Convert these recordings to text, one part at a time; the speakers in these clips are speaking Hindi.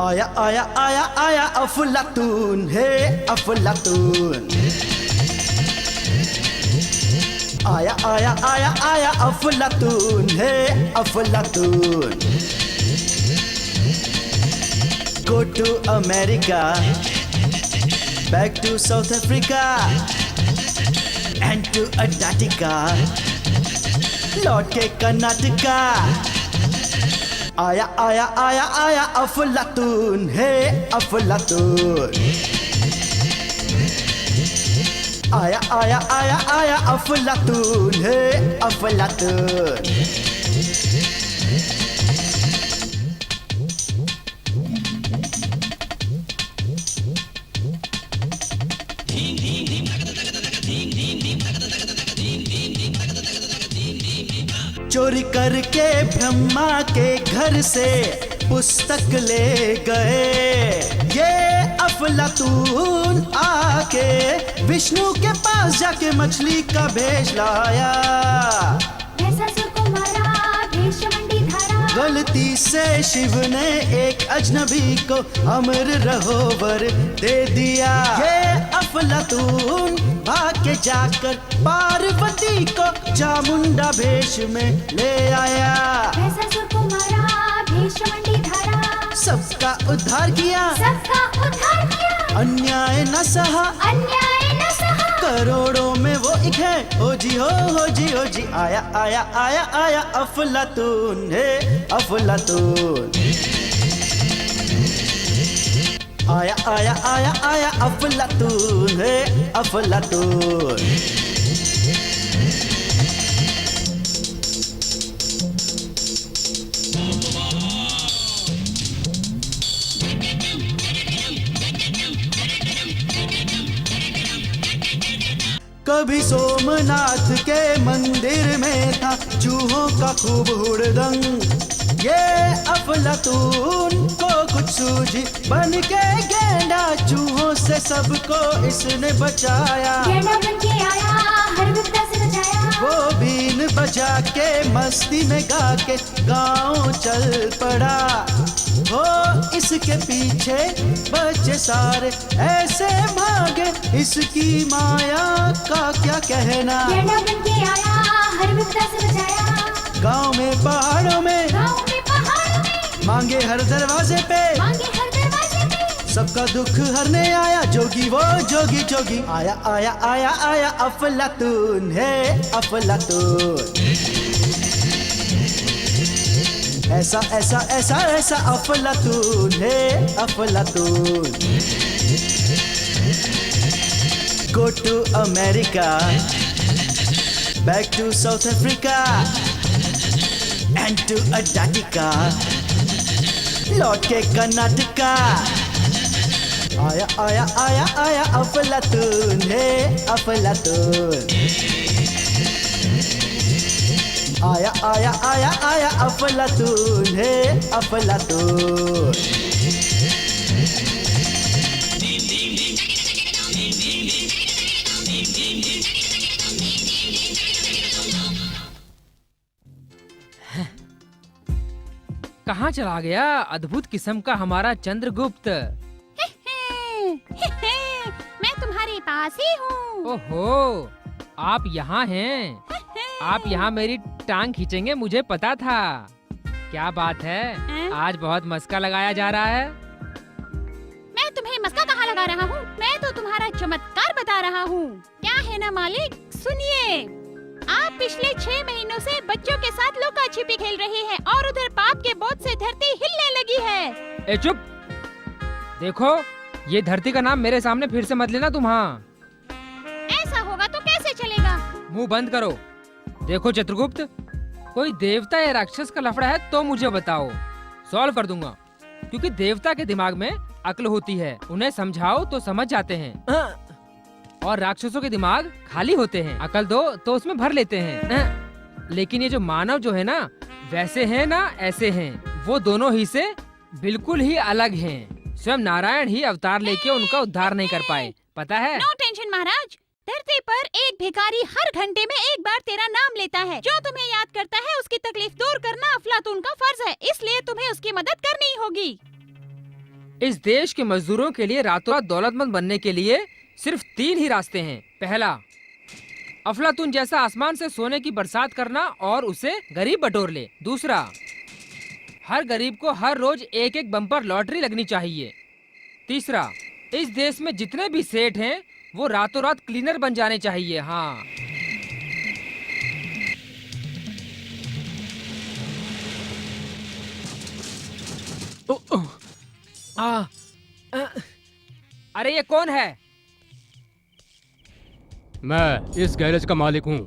आया आया आया आया अफलातून, हे अफलातून। आया आया आया आया अफलातून, हे अफलातून। Go to America, back to South Africa, and to Antarctica, लौट के कर्नाटका। आया आया आया आया अफलातून, हे अफलातून। आया आया आया आया अफलातून, हे अफलातून। चोरी करके ब्रह्मा के घर से पुस्तक ले गए ये अफलातून। आके विष्णु के पास जाके मछली का भेष लाया। गलती से शिव ने एक अजनबी को अमर रहोवर दे दिया। ये अफलातून भाग के जाकर पार्वती को चामुंडा भेष में ले आया। सबका उद्धार किया, अन्याय न सहा, करोड़ों में वो एक है। हो जी हो, हो जी हो जी। आया आया आया आया अफलातून, हे अफलातून। आया आया आया आया अफलातून, हे अफलातून। कभी सोमनाथ के मंदिर में था चूहों का खूब हुड़दंग। ये अफलातून को कुछ सूझी, बन के गेंडा चूहों से सबको इसने बचाया। गेंडा बन के आया, हर विपदा से बचाया। वो बीन बजा के मस्ती में गा के गाँव चल पड़ा। हो इसके पीछे बच्चे सारे ऐसे भागे, इसकी माया का क्या कहना। गेंडा बन के आया, हर विपदा से बचाया। गाँव में पहाड़ों में, मांगे हर दरवाजे पे, सबका दुख हरने आया जोगी वो जोगी जोगी। आया आया आया आया अफलातून, हे अफलातून। ऐसा ऐसा ऐसा ऐसा अफलातून, हे अफलातून। Go to America, back to South Africa, and to Antarctica, लौट के कर्नाटका। आया आया आया आया अफलातून, हे अफलातून। आया आया आया आया अफलातून, हे अफलातून। कहाँ चला गया अद्भुत किस्म का हमारा चंद्रगुप्त? मैं तुम्हारे पास ही हूँ। ओहो, आप यहाँ हैं। आप यहाँ मेरी टांग खींचेंगे मुझे पता था। क्या बात है, आज बहुत मस्का लगाया जा रहा है। मैं तुम्हें मस्का कहाँ लगा रहा हूँ, मैं तो तुम्हारा चमत्कार बता रहा हूँ। क्या है ना मालिक, सुनिए। आप पिछले 6 महीनों से बच्चों के साथ लुका छिपी खेल रहे हैं और उधर पाप के बोझ से धरती हिलने लगी है। ए चुप! देखो, ये धरती का नाम मेरे सामने फिर से मत लेना तुम। हाँ, ऐसा होगा तो कैसे चलेगा? मुंह बंद करो। देखो चित्रगुप्त, कोई देवता या राक्षस का लफड़ा है तो मुझे बताओ, सॉल्व कर दूंगा। क्योंकि देवता के दिमाग में अक्ल होती है, उन्हें समझाओ तो समझ जाते हैं। और राक्षसों के दिमाग खाली होते हैं, अकल दो तो उसमें भर लेते हैं। लेकिन ये जो मानव जो है ना, वैसे हैं ना ऐसे हैं, वो दोनों ही से बिल्कुल ही अलग हैं। स्वयं नारायण ही अवतार लेके उनका उद्धार नहीं कर पाए, पता है? नो टेंशन महाराज, धरती पर एक भिखारी हर घंटे में एक बार तेरा नाम लेता है। जो तुम्हें याद करता है उसकी तकलीफ दूर करना अफलातून का फर्ज है, इसलिए तुम्हें उसकी मदद करनी होगी। इस देश के मजदूरों के लिए रातों रात दौलतमंद बनने के लिए सिर्फ 3 ही रास्ते हैं। पहला, अफलातून जैसा आसमान से सोने की बरसात करना और उसे गरीब बटोर ले। दूसरा, हर गरीब को हर रोज एक एक बम्पर लॉटरी लगनी चाहिए। तीसरा, इस देश में जितने भी सेठ हैं वो रातों रात क्लीनर बन जाने चाहिए। हाँ, अरे ये कौन है? मैं इस गैरेज का मालिक हूँ।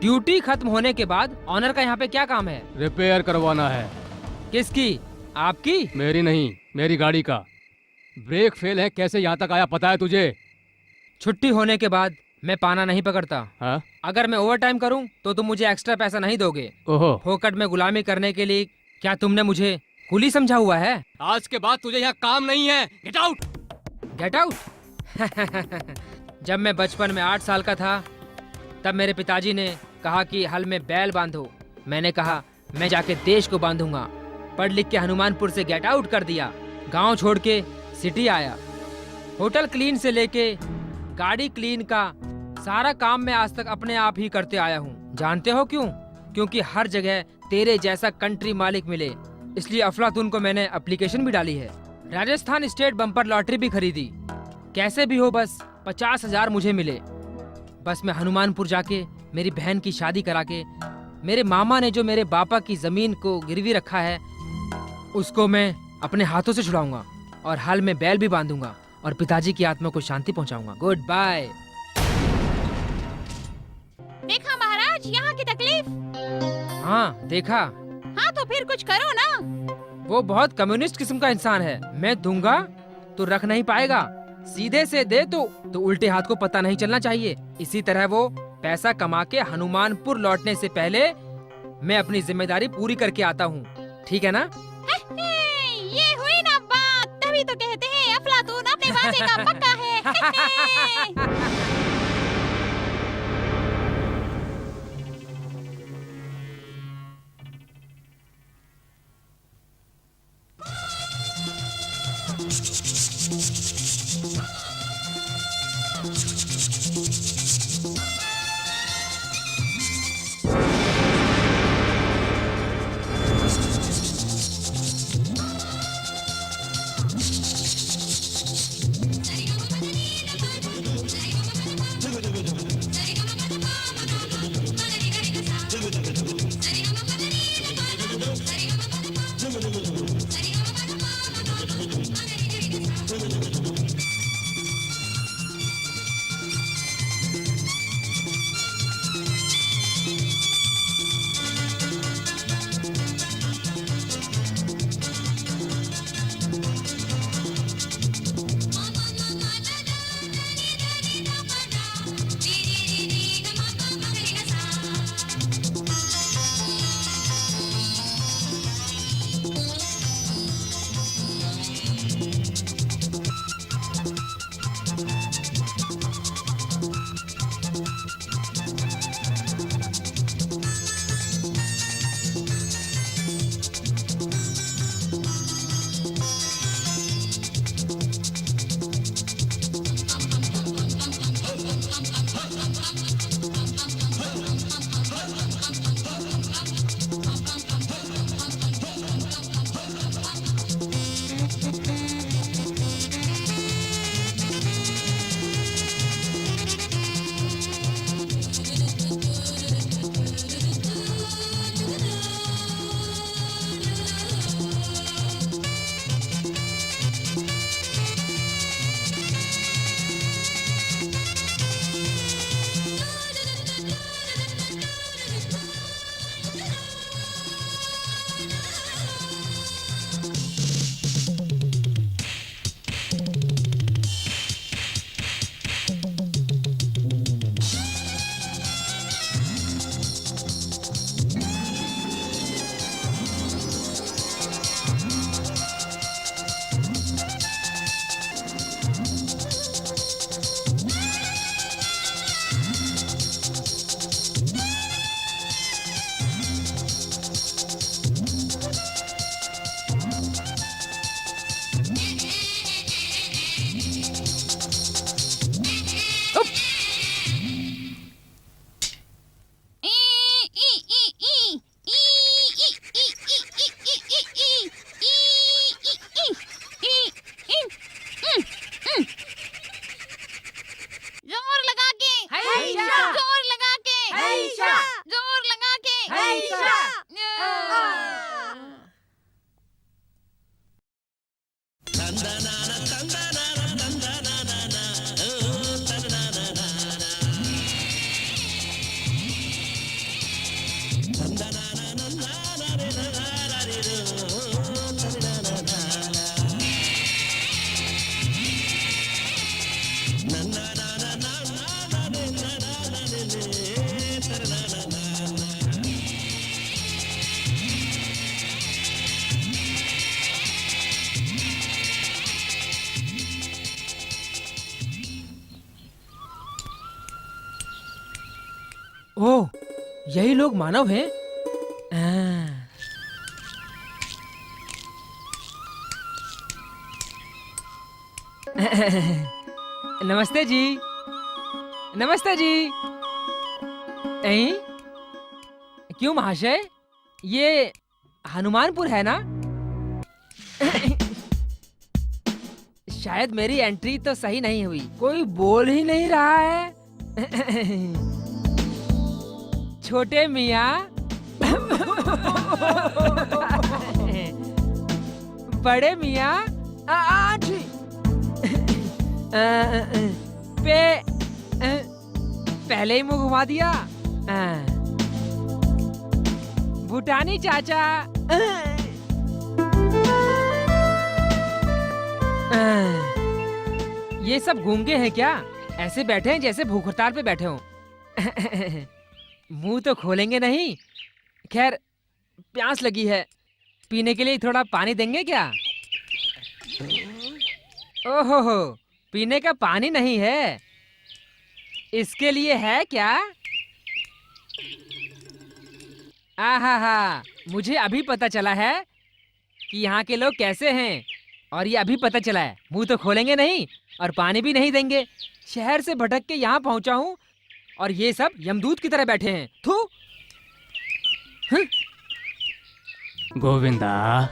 ड्यूटी खत्म होने के बाद ऑनर का यहाँ पे क्या काम है? रिपेयर करवाना है। किसकी? आपकी? मेरी नहीं, मेरी गाड़ी का। ब्रेक फेल है, कैसे यहाँ तक आया पता है तुझे? छुट्टी होने के बाद मैं पाना नहीं पकड़ता। हाँ? अगर मैं ओवर टाइम करूँ तो तुम मुझे एक्स्ट्रा पैसा नहीं दोगे। ओहो, फोकट में गुलामी करने के लिए क्या तुमने मुझे कुली समझा हुआ है? आज के बाद तुझे यहाँ काम नहीं है। Get out! Get out? जब मैं बचपन में 8 साल का था तब मेरे पिताजी ने कहा कि हल में बैल बांधो। मैंने कहा मैं जाके देश को बांधूंगा। पढ़ लिख के हनुमानपुर से गेट आउट कर दिया। गांव छोड़ के सिटी आया। होटल क्लीन से लेके गाड़ी क्लीन का सारा काम मैं आज तक अपने आप ही करते आया हूँ। जानते हो क्यों? क्योंकि हर जगह तेरे जैसा कंट्री मालिक मिले, इसलिए अफलातून को मैंने एप्लीकेशन भी डाली है। राजस्थान स्टेट बम्पर लॉटरी भी खरीदी। कैसे भी हो बस 50,000 मुझे मिले। बस मैं हनुमानपुर जाके मेरी बहन की शादी करा के मेरे मामा ने जो मेरे बापा की जमीन को गिरवी रखा है उसको मैं अपने हाथों से छुड़ाऊंगा और हल में बैल भी बांधूंगा और पिताजी की आत्मा को शांति पहुंचाऊंगा। Good bye. देखा महाराज यहाँ की तकलीफ? हाँ देखा। हाँ तो फिर कुछ करो ना। वो बहुत कम्युनिस्ट किस्म का इंसान है। मैं दूंगा तो रख नहीं पाएगा, सीधे से दे तो उल्टे हाथ को पता नहीं चलना चाहिए। इसी तरह वो पैसा कमा के हनुमानपुर लौटने से पहले मैं अपनी जिम्मेदारी पूरी करके आता हूँ। ठीक है ना? ये हुई ना बात, तभी तो कहते हैं अफलातून अपने वादे का पक्का है। ओह, यही लोग मानव हैं? नमस्ते जी। नमस्ते जी। क्यों महाशय, ये हनुमानपुर है ना? शायद मेरी एंट्री तो सही नहीं हुई, कोई बोल ही नहीं रहा है। छोटे मियाँ, बड़े मियाँ, पहले ही मुंह घुमा दिया। भूटानी चाचा, ये सब गूंगे हैं क्या? ऐसे बैठे हैं जैसे भूख हड़ताल पे बैठे हों। मुंह तो खोलेंगे नहीं। खैर, प्यास लगी है, पीने के लिए थोड़ा पानी देंगे क्या? ओहो हो, पीने का पानी नहीं है, इसके लिए है क्या? आहा, मुझे अभी पता चला है कि यहाँ के लोग कैसे हैं, और ये अभी पता चला है। मुंह तो खोलेंगे नहीं और पानी भी नहीं देंगे। शहर से भटक के यहाँ पहुँचा हूँ और ये सब यमदूत की तरह बैठे हैं। थू। गोविंदा,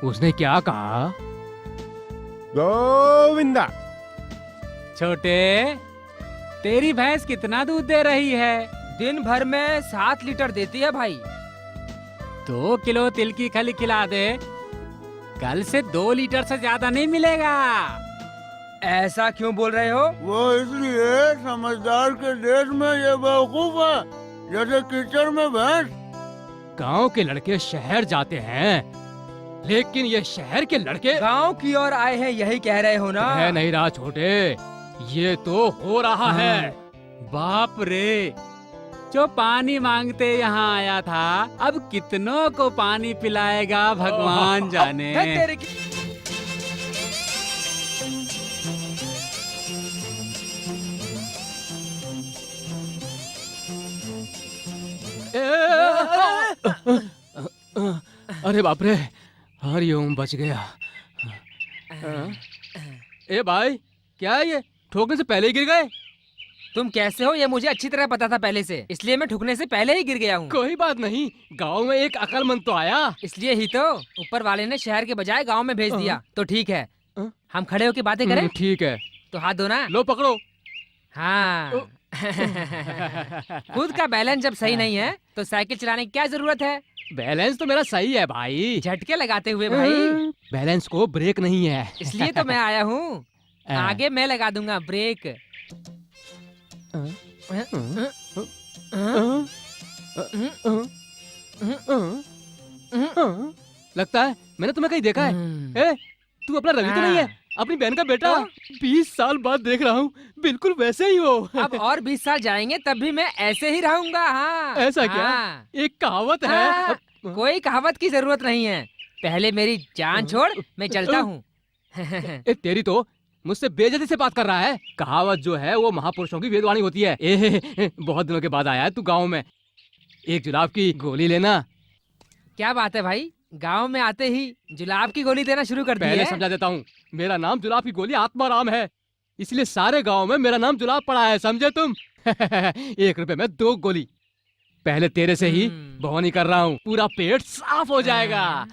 उसने क्या कहा? गोविंदा, छोटे, तेरी भैंस कितना दूध दे रही है? दिन भर में 7 लीटर देती है भाई। 2 किलो तिल की खली खिला दे, कल से 2 लीटर से ज्यादा नहीं मिलेगा। ऐसा क्यों बोल रहे हो? वो इसलिए समझदार के देश में ये बेवकूफ है, जैसे कीचड़ में भैंस। गांव के लड़के शहर जाते हैं, लेकिन ये शहर के लड़के गांव की ओर आए हैं, यही कह रहे हो ना? है नहीं रहा छोटे, ये तो हो रहा है। बाप रे, जो पानी मांगते यहाँ आया था, अब कितनों को पानी पिलाएगा भगवान जाने। तेरे की... अरे बाप रे, हरिओम, बच गया। ए भाई, क्या है ये? ठोकने से पहले ही गिर गए? तुम कैसे हो ये मुझे अच्छी तरह पता था पहले से, इसलिए मैं ठुकने से पहले ही गिर गया हूँ। कोई बात नहीं, गांव में एक अकलमंद तो आया। इसलिए ही तो ऊपर वाले ने शहर के बजाय गांव में भेज दिया। तो ठीक है, हम खड़े होके बातें करें। ठीक है, तो हाथ दो ना। लो पकड़ो। हाँ। खुद का बैलेंस जब सही नहीं है तो साइकिल चलाने की क्या जरूरत है? बैलेंस तो मेरा सही है भाई। झटके लगाते हुए भाई। बैलेंस को ब्रेक नहीं है। इसलिए तो मैं आया हूँ, आगे मैं लगा दूंगा ब्रेक। लगता है मैंने तुम्हें कहीं देखा है। तू अपना रवि तो नहीं है? अपनी बहन का बेटा? 20 साल बाद देख रहा हूँ, बिल्कुल वैसे ही हो। अब और 20 साल जाएंगे तब भी मैं ऐसे ही रहूंगा। हाँ, ऐसा क्या? हाँ, एक कहावत है। हाँ, कोई कहावत की जरूरत नहीं है। पहले मेरी जान छोड़, मैं चलता हूँ। तेरी तो मुझसे बेइज्जती से बात कर रहा है। कहावत जो है वो महापुरुषों की वेदवाणी होती है। बहुत दिनों के बाद आया है तू गाँव में, एक जुलाब की गोली लेना। क्या बात है भाई, गांव में आते ही जुलाब की गोली देना शुरू कर दी है? पहले समझा देता हूँ, मेरा नाम जुलाब की गोली आत्माराम है, इसलिए सारे गांव में मेरा नाम जुलाब पड़ा है, समझे तुम? 1 रुपए में 2 गोली। पहले तेरे से ही भवानी कर रहा हूँ, पूरा पेट साफ हो जाएगा।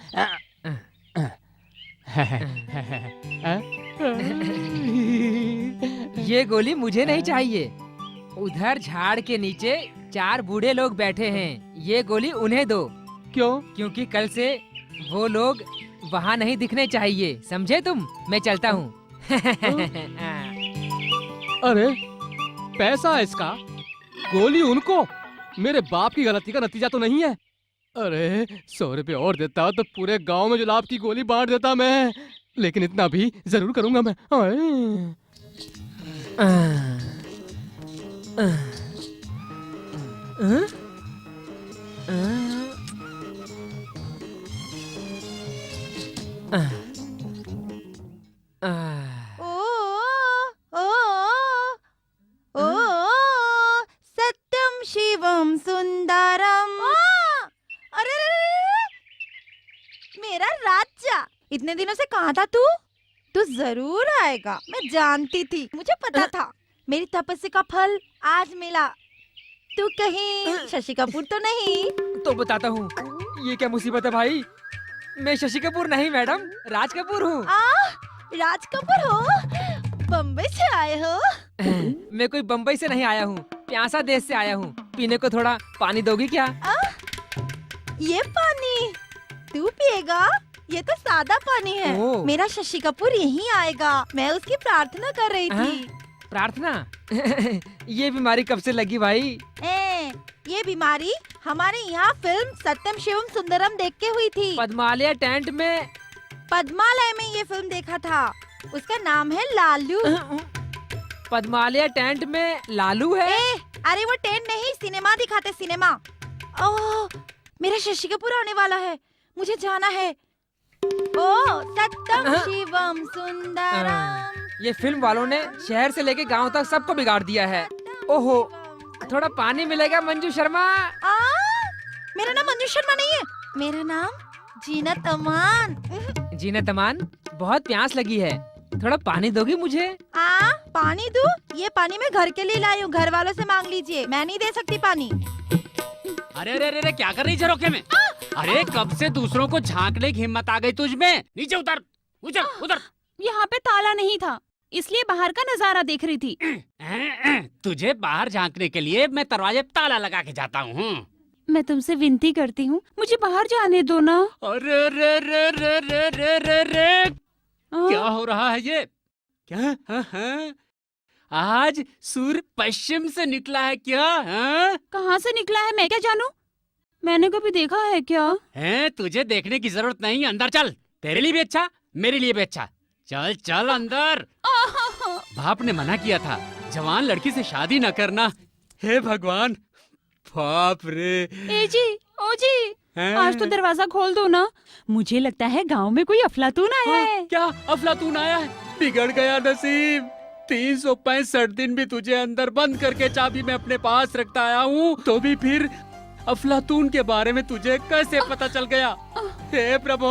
ये गोली मुझे नहीं चाहिए। उधर झाड़ के नीचे 4 बूढ़े लोग बैठे हैं, ये गोली उन्हें दो। क्यों? क्योंकि कल से वो लोग वहाँ नहीं दिखने चाहिए, समझे तुम? मैं चलता हूँ। अरे पैसा इसका, गोली उनको। मेरे बाप की गलती का नतीजा तो नहीं है। अरे 100 रुपये और देता तो पूरे गांव में जुलाब की गोली बांट देता मैं, लेकिन इतना भी जरूर करूंगा मैं। ओ ओ ओ सत्यम शिवम सुंदरम। अरे मेरा राजा, इतने दिनों से कहाँ था तू? तू जरूर आएगा, मैं जानती थी, मुझे पता था। मेरी तपस्या का फल आज मिला। तू कहीं शशि कपूर तो नहीं? तो बताता हूँ, ये क्या मुसीबत है भाई। मैं शशि कपूर नहीं मैडम, राज कपूर हूँ। राज कपूर हो? बम्बई से आए हो? मैं कोई बम्बई से नहीं आया हूँ, प्यासा देश से आया हूँ। पीने को थोड़ा पानी दोगी क्या? ये पानी तू पिएगा? ये तो सादा पानी है। मेरा शशि कपूर यहीं आएगा, मैं उसकी प्रार्थना कर रही थी। प्रार्थना? ये बीमारी कब से लगी भाई? ये बीमारी हमारे यहाँ फिल्म सत्यम शिवम सुंदरम देख के हुई थी। पद्मालय टेंट में। पद्मालय में ये फिल्म देखा था, उसका नाम है लालू। पद्मालय टेंट में लालू है? अरे वो टेंट नहीं, सिनेमा दिखाते, सिनेमा। ओह, मेरा शशि कपूर आने वाला है, मुझे जाना है। ओ सत्यम शिवम सुंदरम। ये फिल्म वालों ने शहर से लेके गांव तक सबको बिगाड़ दिया है। ओहो, थोड़ा पानी मिलेगा मंजू शर्मा? मेरा नाम मंजू शर्मा नहीं है, मेरा नाम जीनत अमान। जीनत अमान, बहुत प्यास लगी है, थोड़ा पानी दोगी मुझे? पानी दूं? ये पानी मैं घर के लिए लाई हूँ, घर वालों से मांग लीजिए, मैं नहीं दे सकती पानी। अरे अरे अरे क्या कर रही झरोखे में? अरे कब से दूसरों को झांकने की हिम्मत आ गई तुझ में? नीचे उतर, उतर, उतर। यहाँ पे ताला नहीं था, इसलिए बाहर का नजारा देख रही थी। तुझे बाहर झांकने के लिए मैं दरवाजे पे ताला लगा के जाता हूँ। मैं तुमसे विनती करती हूँ, मुझे बाहर जाने दो ना। अरे रे रे रे रे रे रे रे, क्या हो रहा है ये? क्या? हाँ? आज सूर्य पश्चिम से निकला है क्या? कहाँ से निकला है मैं क्या जानूं? मैंने कभी देखा है क्या? तुझे देखने की जरूरत नहीं, अंदर चल। तेरे लिए भी अच्छा, मेरे लिए भी अच्छा। चल चल अंदर। बाप ने मना किया था, जवान लड़की से शादी न करना। हे भगवान, बाप रे। ए जी, ओ जी, आज तो दरवाजा खोल दो ना। मुझे लगता है गांव में कोई अफलातून आया है। क्या अफलातून आया है? बिगड़ गया नसीब। 365 दिन भी तुझे अंदर बंद करके चाबी मैं अपने पास रखता आया हूँ, तो भी फिर अफलातून के बारे में तुझे कैसे पता चल गया? हे प्रभु,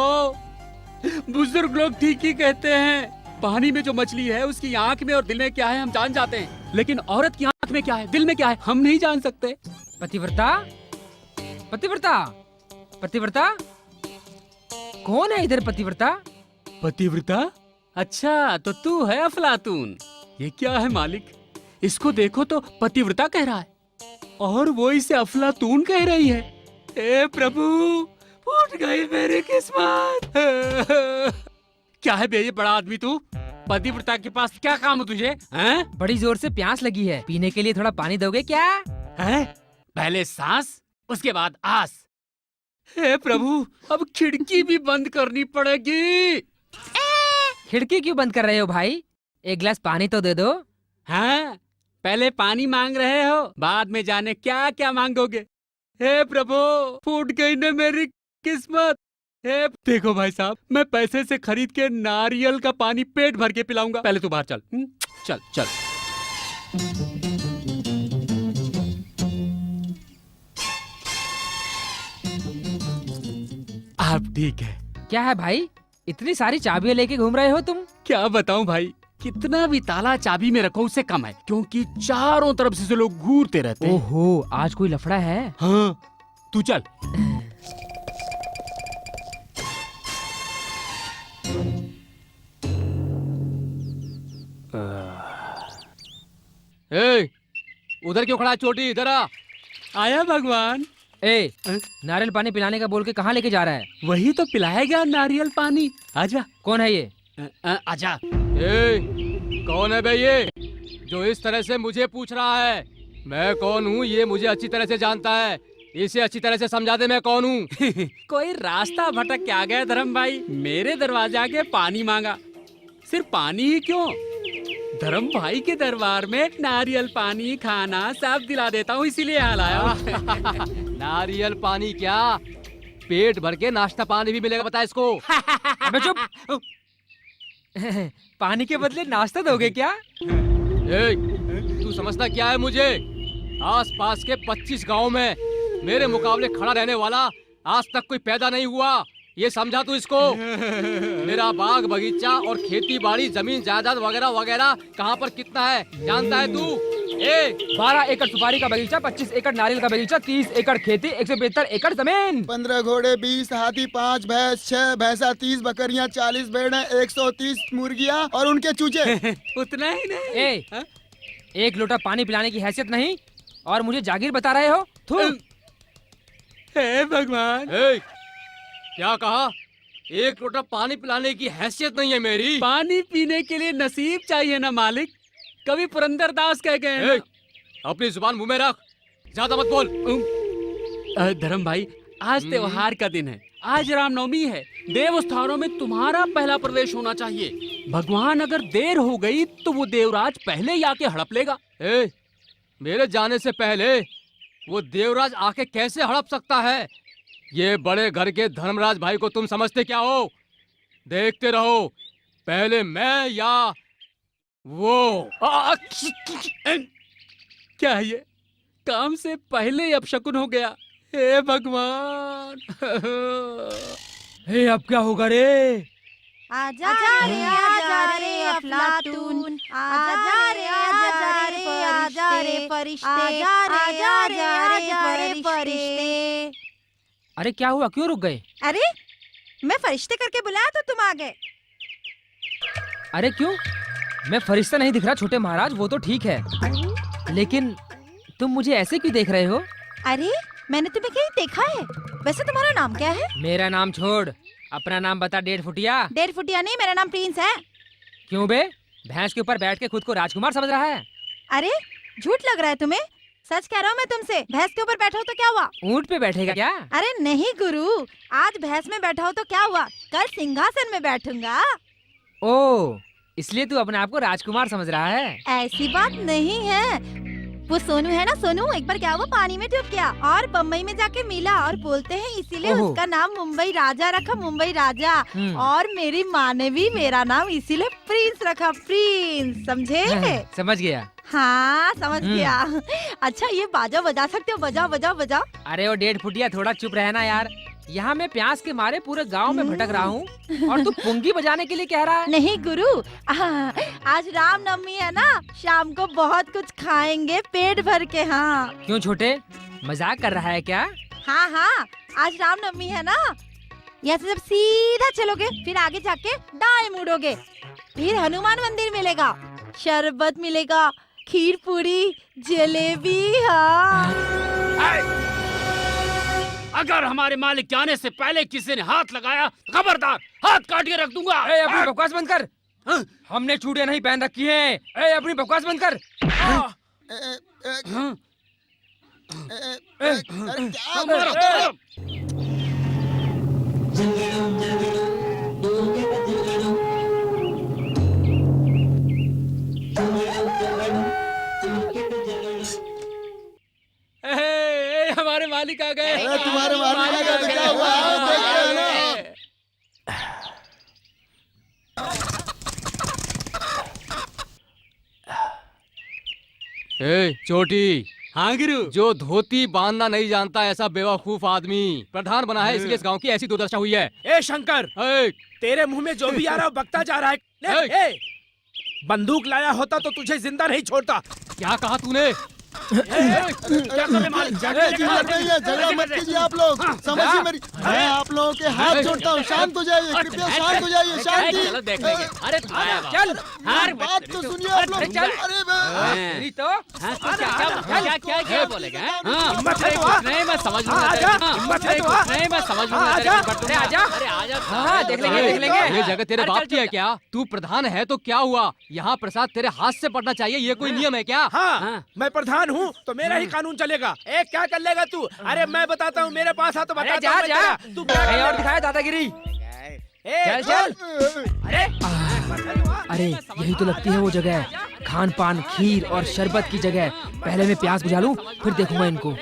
बुजुर्ग लोग ठीक ही कहते हैं, पानी में जो मछली है उसकी आंख में और दिल में क्या है हम जान जाते हैं, लेकिन औरत की आंख में क्या है, दिल में क्या है, हम नहीं जान सकते। पतिव्रता, पतिव्रता, पतिव्रता, कौन है इधर पतिव्रता? पतिव्रता? अच्छा, तो तू है अफलातून। ये क्या है मालिक, इसको देखो तो पतिव्रता कह रहा है और वो इसे अफलातून कह रही है। हे प्रभु, फूट गई मेरी किस्मत। क्या है बे ये बड़ा आदमी तू? पतिव्रता के पास क्या काम है तुझे? बड़ी जोर से प्यास लगी है, पीने के लिए थोड़ा पानी दोगे क्या? पहले सांस, उसके बाद आस। हे प्रभु, अब खिड़की भी बंद करनी पड़ेगी। खिड़की क्यों बंद कर रहे हो भाई? एक गिलास पानी तो दे दो। पहले पानी मांग रहे हो, बाद में जाने क्या क्या मांगोगे। हे प्रभु, फूट गई न मेरी किस्मत। हे देखो भाई साहब, मैं पैसे से खरीद के नारियल का पानी पेट भर के पिलाऊंगा। पहले तू बाहर चल। चल चल। आप ठीक है? क्या है भाई, इतनी सारी चाबियां लेके घूम रहे हो तुम? क्या बताऊं भाई, कितना भी ताला चाबी में रखो उससे कम है, क्योंकि चारों तरफ से लोग घूरते रहते हैं। ओहो, आज कोई लफड़ा है? हाँ, तू चल। उधर क्यों खड़ा है चोटी? इधर आ। आया भगवान। नारियल पानी पिलाने का बोल के कहाँ लेके जा रहा है? वही तो पिलाएगा नारियल पानी। आजा। कौन है ये? आजा। कौन है बे ये जो इस तरह से मुझे पूछ रहा है? मैं कौन हूँ ये मुझे अच्छी तरह से जानता है, इसे अच्छी तरह से समझा दे मैं कौन हूँ। कोई रास्ता भटक के आ गया धर्म भाई, मेरे दरवाजे आके पानी मांगा। सिर्फ पानी ही क्यों, धर्म भाई के दरबार में नारियल पानी खाना सब दिला देता हूँ, इसीलिए यहाँ लाया हूँ। नारियल पानी क्या, पेट भर के नाश्ता पानी भी मिलेगा, बता इसको। अबे चुप। पानी के बदले नाश्ता दोगे क्या? ए, तू समझता क्या है मुझे? आसपास के 25 गांव में मेरे मुकाबले खड़ा रहने वाला आज तक कोई पैदा नहीं हुआ, ये समझा तू इसको। मेरा बाग बगीचा और खेती बाड़ी जमीन जायदाद वगैरह वगैरह कहाँ पर कितना है जानता है तू? 12 एकड़ सुपारी का बगीचा, 25 एकड़ नारियल का बगीचा, 30 एकड़ खेती, 172 एकड़ जमीन। 15 घोड़े, 20 हाथी, 5 भैंस, 6 भैंसा, 30 बकरियां, 40 भेड़ें, 130 मुर्गियां और उनके चूजे। उतना ही नहीं। एक लोटा पानी पिलाने की हैसियत नहीं और मुझे जागीर बता रहे हो? थू। हे भगवान, क्या कहा? एक लोटा पानी पिलाने की हैसियत नहीं है मेरी? पानी पीने के लिए नसीब चाहिए ना मालिक, कभी पुरंदर दास कह गए हैं ना। अपनी जुबान मुंह में रख, ज्यादा मत बोल। धर्म भाई, आज त्योहार का दिन है, आज रामनवमी है, देव स्थानों में तुम्हारा पहला प्रवेश होना चाहिए। भगवान अगर देर हो गई तो वो देवराज पहले ही आके हड़प लेगा। मेरे जाने से पहले वो देवराज आके कैसे हड़प सकता है? ये बड़े घर के धर्मराज भाई को तुम समझते क्या हो? देखते रहो, पहले मैं या वो। क्या है ये, काम से पहले ही अपशकुन हो गया। हे भगवान। अब क्या होगा रे? आजा रे अफलातून, आजा रे फरिश्ते, आजा रे फरिश्ते। अरे क्या हुआ, क्यों रुक गए? अरे मैं फरिश्ते करके बुलाया तो तुम आ गए। अरे क्यों? मैं फरिश्ता नहीं दिख रहा छोटे महाराज, वो तो ठीक है, लेकिन तुम मुझे ऐसे क्यों देख रहे हो? अरे मैंने तुम्हें कहीं देखा है। वैसे तुम्हारा नाम क्या है? मेरा नाम छोड़, अपना नाम बता। 1.5 फुटिया। 1.5 फुटिया नहीं, मेरा नाम प्रिंस है। क्यों बे, भैंस के ऊपर बैठ के खुद को राजकुमार समझ रहा है? अरे झूठ लग रहा है तुम्हें, सच कह रहा हूँ मैं तुमसे। भैंस के ऊपर बैठा हो तो क्या हुआ? ऊंट पे बैठेगा क्या? अरे नहीं गुरु, आज भैंस में बैठा हो तो क्या हुआ, कल सिंहासन में बैठूंगा। ओ, इसलिए तू अपने आप को राजकुमार समझ रहा है? ऐसी बात नहीं है। वो सोनू है ना, सोनू एक बार क्या हुआ, पानी में डूब गया और बम्बई में जाके मिला और बोलते हैं इसीलिए ओहो। उसका नाम मुंबई राजा रखा, मुंबई राजा। और मेरी माँ ने भी मेरा नाम इसीलिए प्रिंस रखा, प्रिंस। समझे? समझ गया। हाँ समझ गया। अच्छा ये बाजा बजा सकते हो? बजा बजा बजा। अरे वो 1.5 फुटिया, थोड़ा चुप रहना यार। यहाँ मैं प्यास के मारे पूरे गांव में भटक रहा हूँ और तू पुंगी बजाने के लिए कह रहा है? नहीं गुरु, आज रामनवमी है ना, शाम को बहुत कुछ खाएंगे पेट भर के। हाँ। क्यों छोटे, मजाक कर रहा है क्या? हाँ हाँ, आज रामनवमी है ना, यहाँ से जब सीधा चलोगे फिर आगे जाके दाएं मुड़ोगे, फिर हनुमान मंदिर मिलेगा, शरबत मिलेगा, खीर पूरी, जलेबी। हाँ। अगर हमारे मालिक के आने से पहले किसी ने हाथ लगाया, खबरदार हाथ काट के रख दूंगा। अपनी बकवास बंद कर। हमने चूड़ियां नहीं पहन रखी है। अपनी बकवास बंद कर। अरे क्या हमारे मालिक आ गए। तुम्हारे मालिक आ गए तो क्या हुआ? देखते हैं ना। चोटी। हाँ गुरु। जो धोती बांधना नहीं जानता ऐसा बेवकूफ आदमी प्रधान बना है, इसलिए इस गांव की ऐसी दुर्दशा हुई है। ए शंकर, तेरे मुंह में जो भी आ रहा है बकता जा रहा है। बंदूक लाया होता तो तुझे जिंदा नहीं छोड़ता। क्या कहा तूने? झगड़ा मत कीजिए आप लोग, समझिए मेरी। मैं आप लोगों के हाथ जोड़ता हूँ, शांत हो जाइए, कृपया शांत हो जाइए। शांति। अरे चल, बात तो सुनिए आप लोग। अरे तो क्या बोलेगा? नहीं मैं समझ लूंगा। नहीं मैं समझ लूंगा। आजा। हाँ देख लेंगे। ये जगह तेरे बाप की है क्या? तू प्रधान है तो क्या हुआ? यहाँ प्रसाद तेरे हाथ से पड़ना चाहिए, ये कोई नियम है क्या? हाँ मैं प्रधान मेहमान हूँ तो मेरा ही कानून चलेगा। ए क्या कर लेगा तू? अरे मैं बताता हूँ, मेरे पास आ तो अरे बताता जा हूँ मैं जा, तेरा। तू क्या कर कहीं और लेगा? दिखाया दादागिरी। ए, चल। अरे अरे यही तो लगती है वो जगह, खान पान, खीर और शरबत की जगह। पहले मैं प्यास बुझा लूं, फिर देखूंगा इनको।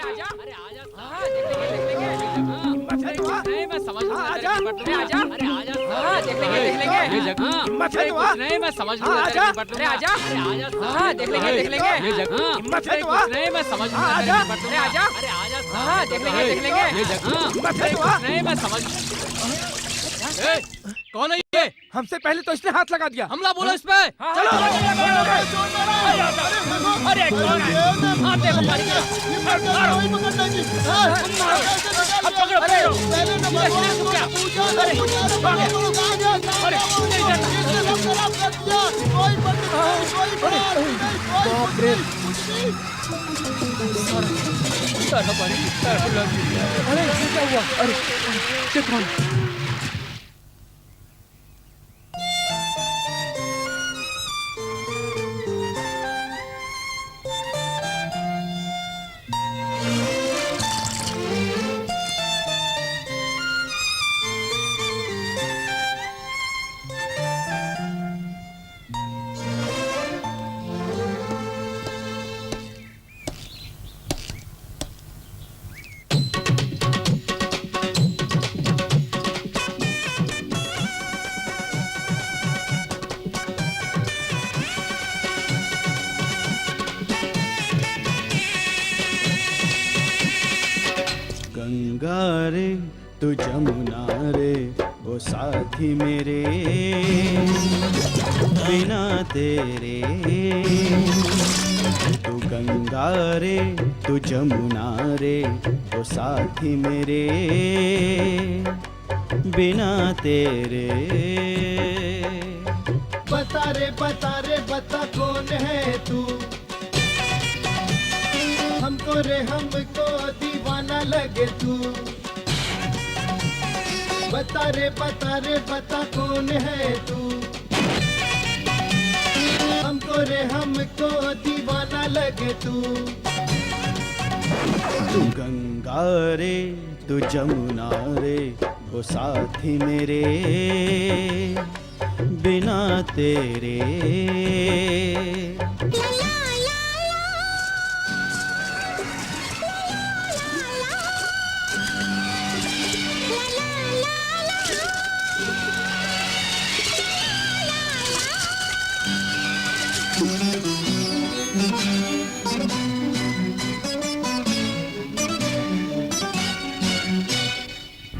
नहीं मैं समझ लूंगा आजा। अरे आजा अरे आजा हाँ, देख लेंगे, देख लेंगे। ये जगह हिम्मत है तो आ। नहीं मैं समझ हाँ, लूंगा आजा। अरे आजा। हाँ, देख लेंगे, देख लेंगे। ये जगह हिम्मत है तो आ। नहीं मैं समझ लूंगा हाँ, आजा। अरे आजा। अरे आजा हाँ, देख लेंगे, देख लेंगे। ये जगह हिम्मत है तो आ। नहीं मैं समझ ए, कौन है ये? हमसे पहले तो इसने हाथ लगा दिया। हमला बोलो इस पे। चलो अरे कौन है? हाँ, देखो, मारी गया। कोई पकड़ना जी। अब पकड़ो, पकड़ो। पहले नंबर अरे, रुक जा। अरे अरे, कोई बाप रे। अरे ये क्या हुआ? अरे ये कौन? गंगा रे तू जमुना रे ओ साथी मेरे, बिना तेरे। तू गंगा रे तू जमुना रे ओ साथी मेरे, बिना तेरे। बता रे बता कौन है तू? हमको दीवाना लगे तू। बता रे बता कौन है तू? हमको दीवाना लगे तू। तू गंगा रे तू जमुना रे ओ साथी मेरे, बिना तेरे।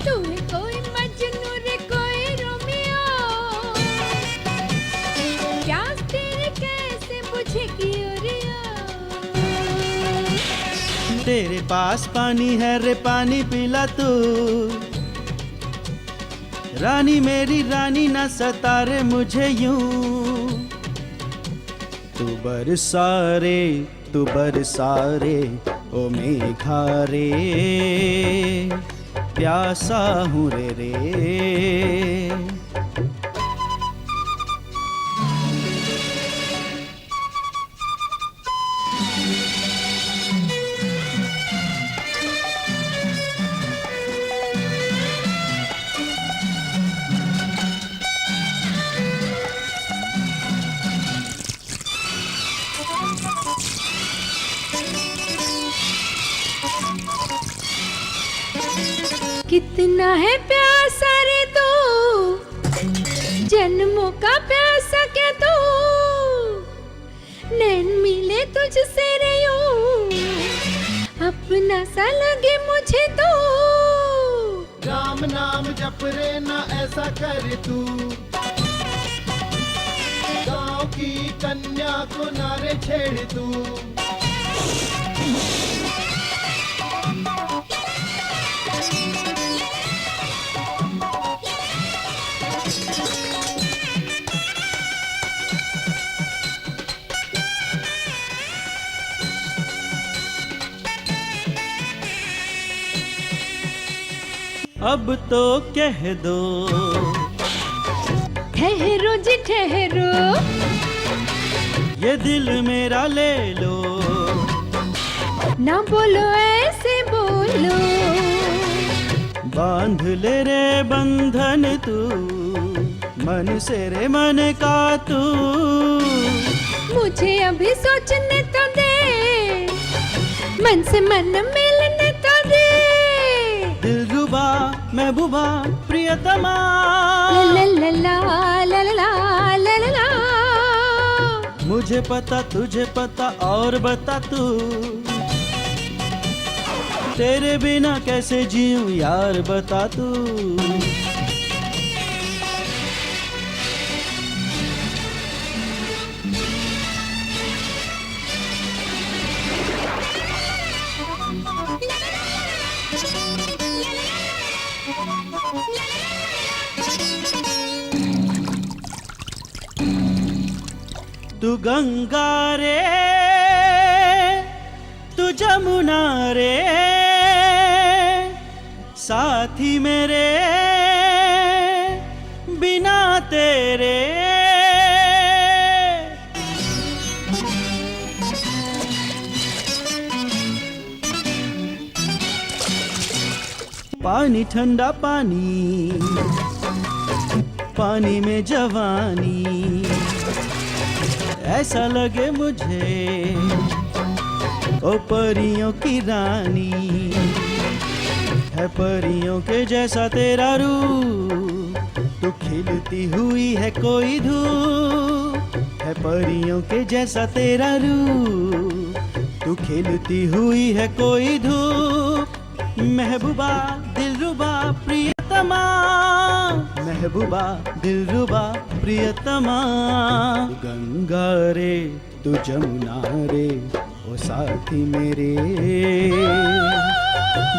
तू है कोई मजनू रे कोई रोमियो, प्यास तेरे कैसे बुझेगी ओरिया। तेरे पास पानी है रे, पानी पिला तू। रानी मेरी रानी ना सतारे मुझे यूं। तू बरसा रे ओ मेघा रे, प्यासा हूँ रे। कितना है प्यासा रे तू, जन्मों का प्यासा क्या तू। नैन मिले तुझसे रे यूं, अपना सा लगे मुझे तो। राम नाम जप रे ना ऐसा कर तू। गाँव की कन्या को नारे छेड़ तू। अब तो कह दो ठहरो जी ठहरो, ये दिल मेरा ले लो। ना बोलो ऐसे बोलो। बांध ले रे बंधन तू, मन से रे मन का तू। मुझे अभी सोचने तो दे, मन से मन मिलने तो दे। दिलरुबा महबूबा प्रियतमा, ला ला ला ला ला ला ला ला ला। मुझे पता तुझे पता और बता तू, तेरे बिना कैसे जीऊं यार बता तू। तू गंगा रे तू जमुना रे, साथी मेरे बिना तेरे। पानी ठंडा पानी, पानी में जवानी, ऐसा लगे मुझे ओ परियों की रानी। है परियों के जैसा तेरा रूप, तू खिलती हुई है कोई धूप। है परियों के जैसा तेरा रूप, तू खिलती हुई है कोई धूप। महबूबा दिलरुबा प्रियतमा, महबूबा दिलरुबा प्रियतमा। गंगा रे तू जमुना रे, ओ साथी मेरे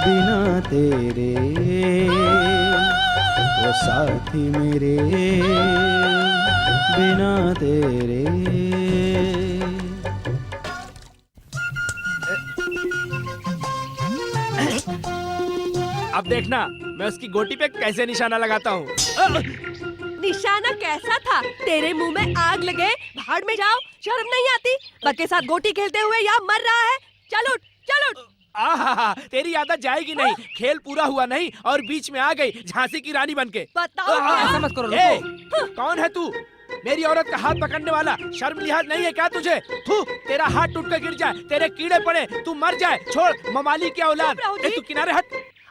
बिना तेरे। ओ साथी मेरे बिना तेरे। अब देखना मैं उसकी गोटी पे कैसे निशाना लगाता हूँ। निशाना कैसा था? तेरे मुंह में आग लगे, भाड़ में जाओ। शर्म नहीं आती? बग के साथ गोटी खेलते हुए यहाँ मर रहा है। चल उठ, चल उठ। आहा, तेरी आदत जाएगी नहीं। खेल पूरा हुआ नहीं और बीच में आ गई झांसी की रानी बनके। बताओ ऐसा मत करो, ए, कौन है तू? मेरी औरत का हाथ पकड़ने वाला। शर्म लिहाज नहीं है क्या तुझे? थू, तेरा हाथ टूट कर गिर जाए, तेरे कीड़े पड़े, तू मर जाए। छोड़ ममाली की औलाद। ए, तू किनारे हट।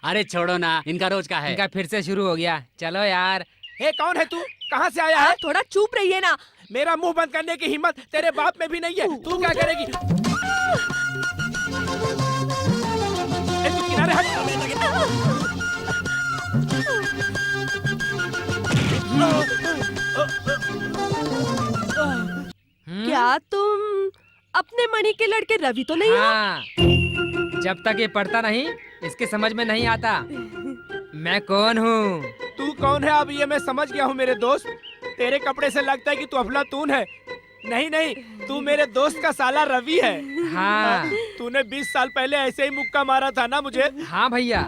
अरे छोड़ो ना, इनका रोज का है। इनका फिर से शुरू हो गया। चलो यार। ए, कौन है तू? कहाँ से आया है? आप थोड़ा चुप रहिए ना। मेरा मुंह बंद करने की हिम्मत तेरे बाप में भी नहीं है। तू क्या करेगी? ए, तू किनारे हट। क्या तुम अपने मणि के लड़के रवि तो नहीं हो? हाँ, जब तक ये पढ़ता नहीं इसके समझ में नहीं आता मैं कौन हूँ। तू कौन है अब ये मैं समझ गया हूँ मेरे दोस्त। तेरे कपड़े से लगता है कि तू अफलातून है। नहीं नहीं, तू मेरे दोस्त का साला रवि है। हाँ, तूने 20 साल पहले ऐसे ही मुक्का मारा था ना मुझे। हाँ भैया,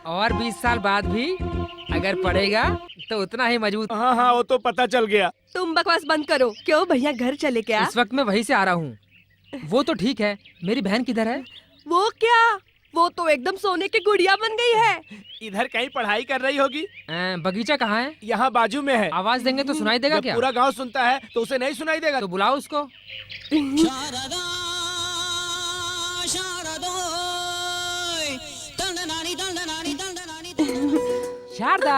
और 20 साल बाद भी अगर पढ़ेगा तो उतना ही मजबूत। हाँ हाँ, वो तो पता चल गया। तुम बकवास बंद करो। क्यों भैया घर चले क्या? इस वक्त मैं वहीं से आ रहा हूँ। वो तो ठीक है, मेरी बहन किधर है? वो क्या, वो तो एकदम सोने की गुड़िया बन गई है। इधर कहीं पढ़ाई कर रही होगी। बगीचा कहाँ है? यहाँ बाजू में है। आवाज देंगे तो सुनाई देगा जब क्या? पूरा गांव सुनता है तो उसे नहीं सुनाई देगा। तो बुलाओ उसको। शारदा।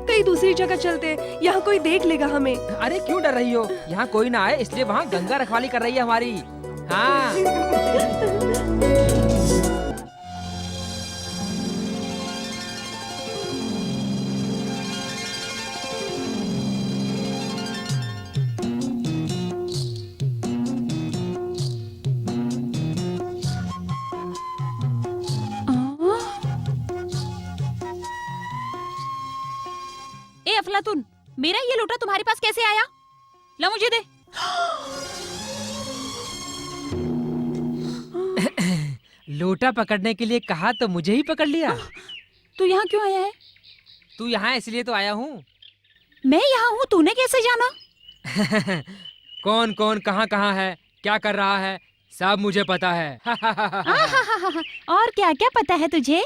कहीं दूसरी जगह चलते, यहाँ कोई देख लेगा हमें। अरे क्यों डर रही हो? यहाँ कोई ना आए इसलिए वहाँ गंगा रखवाली कर रही है हमारी। हाँ। ए अफलातून, मेरा ये लोटा तुम्हारे पास कैसे आया? ला मुझे दे। लोटा पकड़ने के लिए कहा तो मुझे ही पकड़ लिया। तू यहाँ क्यों आया है? तू यहाँ इसलिए तो आया हूँ। मैं यहाँ हूँ, तूने कैसे जाना? कौन कौन कहाँ कहाँ है, क्या कर रहा है, सब मुझे पता है। और क्या क्या पता है तुझे?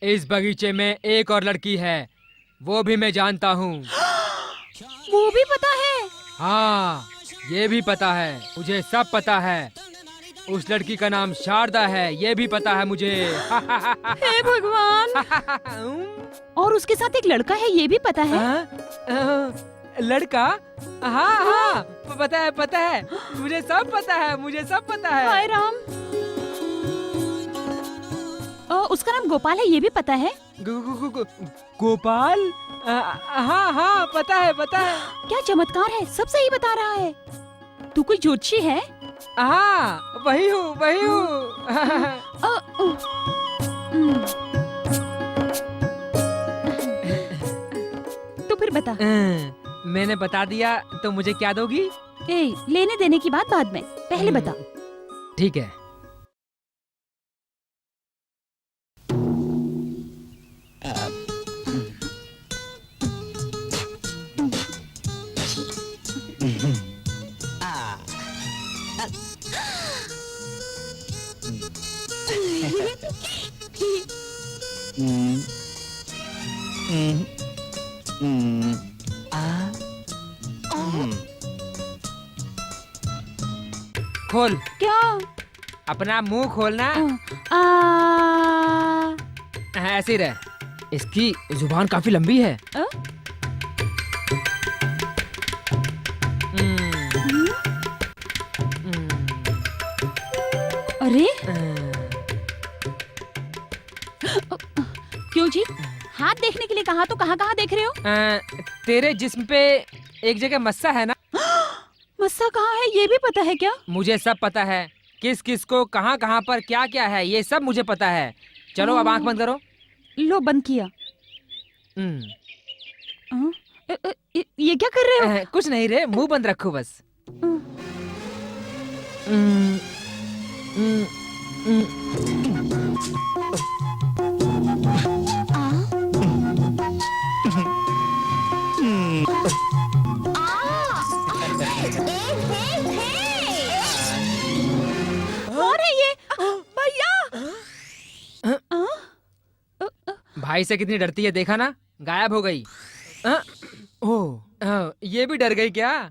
इस बगीचे में एक और लड़की है, वो भी मैं जानता हूँ। वो भी पता है? हाँ, ये भी पता है, मुझे सब पता है। उस लड़की का नाम शारदा है, ये भी पता है मुझे। हे भगवान! और उसके साथ एक लड़का है, ये भी पता है? लड़का? हाँ हाँ, पता है, मुझे सब पता है, मुझे सब पता है। हाय राम! उसका नाम गोपाल है, ये भी पता है? गोपाल? हाँ हाँ, पता है। क्या चमत्कार है, सब सही बता रहा है। तू कोई ज्योतिषी है? हाँ, वही हूँ। तो फिर बता। मैंने बता दिया तो मुझे क्या दोगी? लेने देने की बात बाद में, पहले बता। ठीक है। खोल। क्या? अपना मुंह खोलना। ऐसे ही रह। इसकी जुबान काफी लंबी है। अरे क्यों जी, हाथ देखने के लिए कहा तो कहाँ देख रहे हो? तेरे जिस्म पे एक जगह मस्सा है ना? मस्सा कहाँ है, ये भी पता है क्या? मुझे सब पता है, किस किस को कहाँ कहाँ पर क्या क्या है, ये सब मुझे पता है। चलो अब आंख बंद करो। लो, बंद किया। ये क्या कर रहे हो? कुछ नहीं रे, मुंह बंद रखो बस। भाई से कितनी डरती है, देखा ना, गायब हो गई। ओह, ये भी डर गई क्या?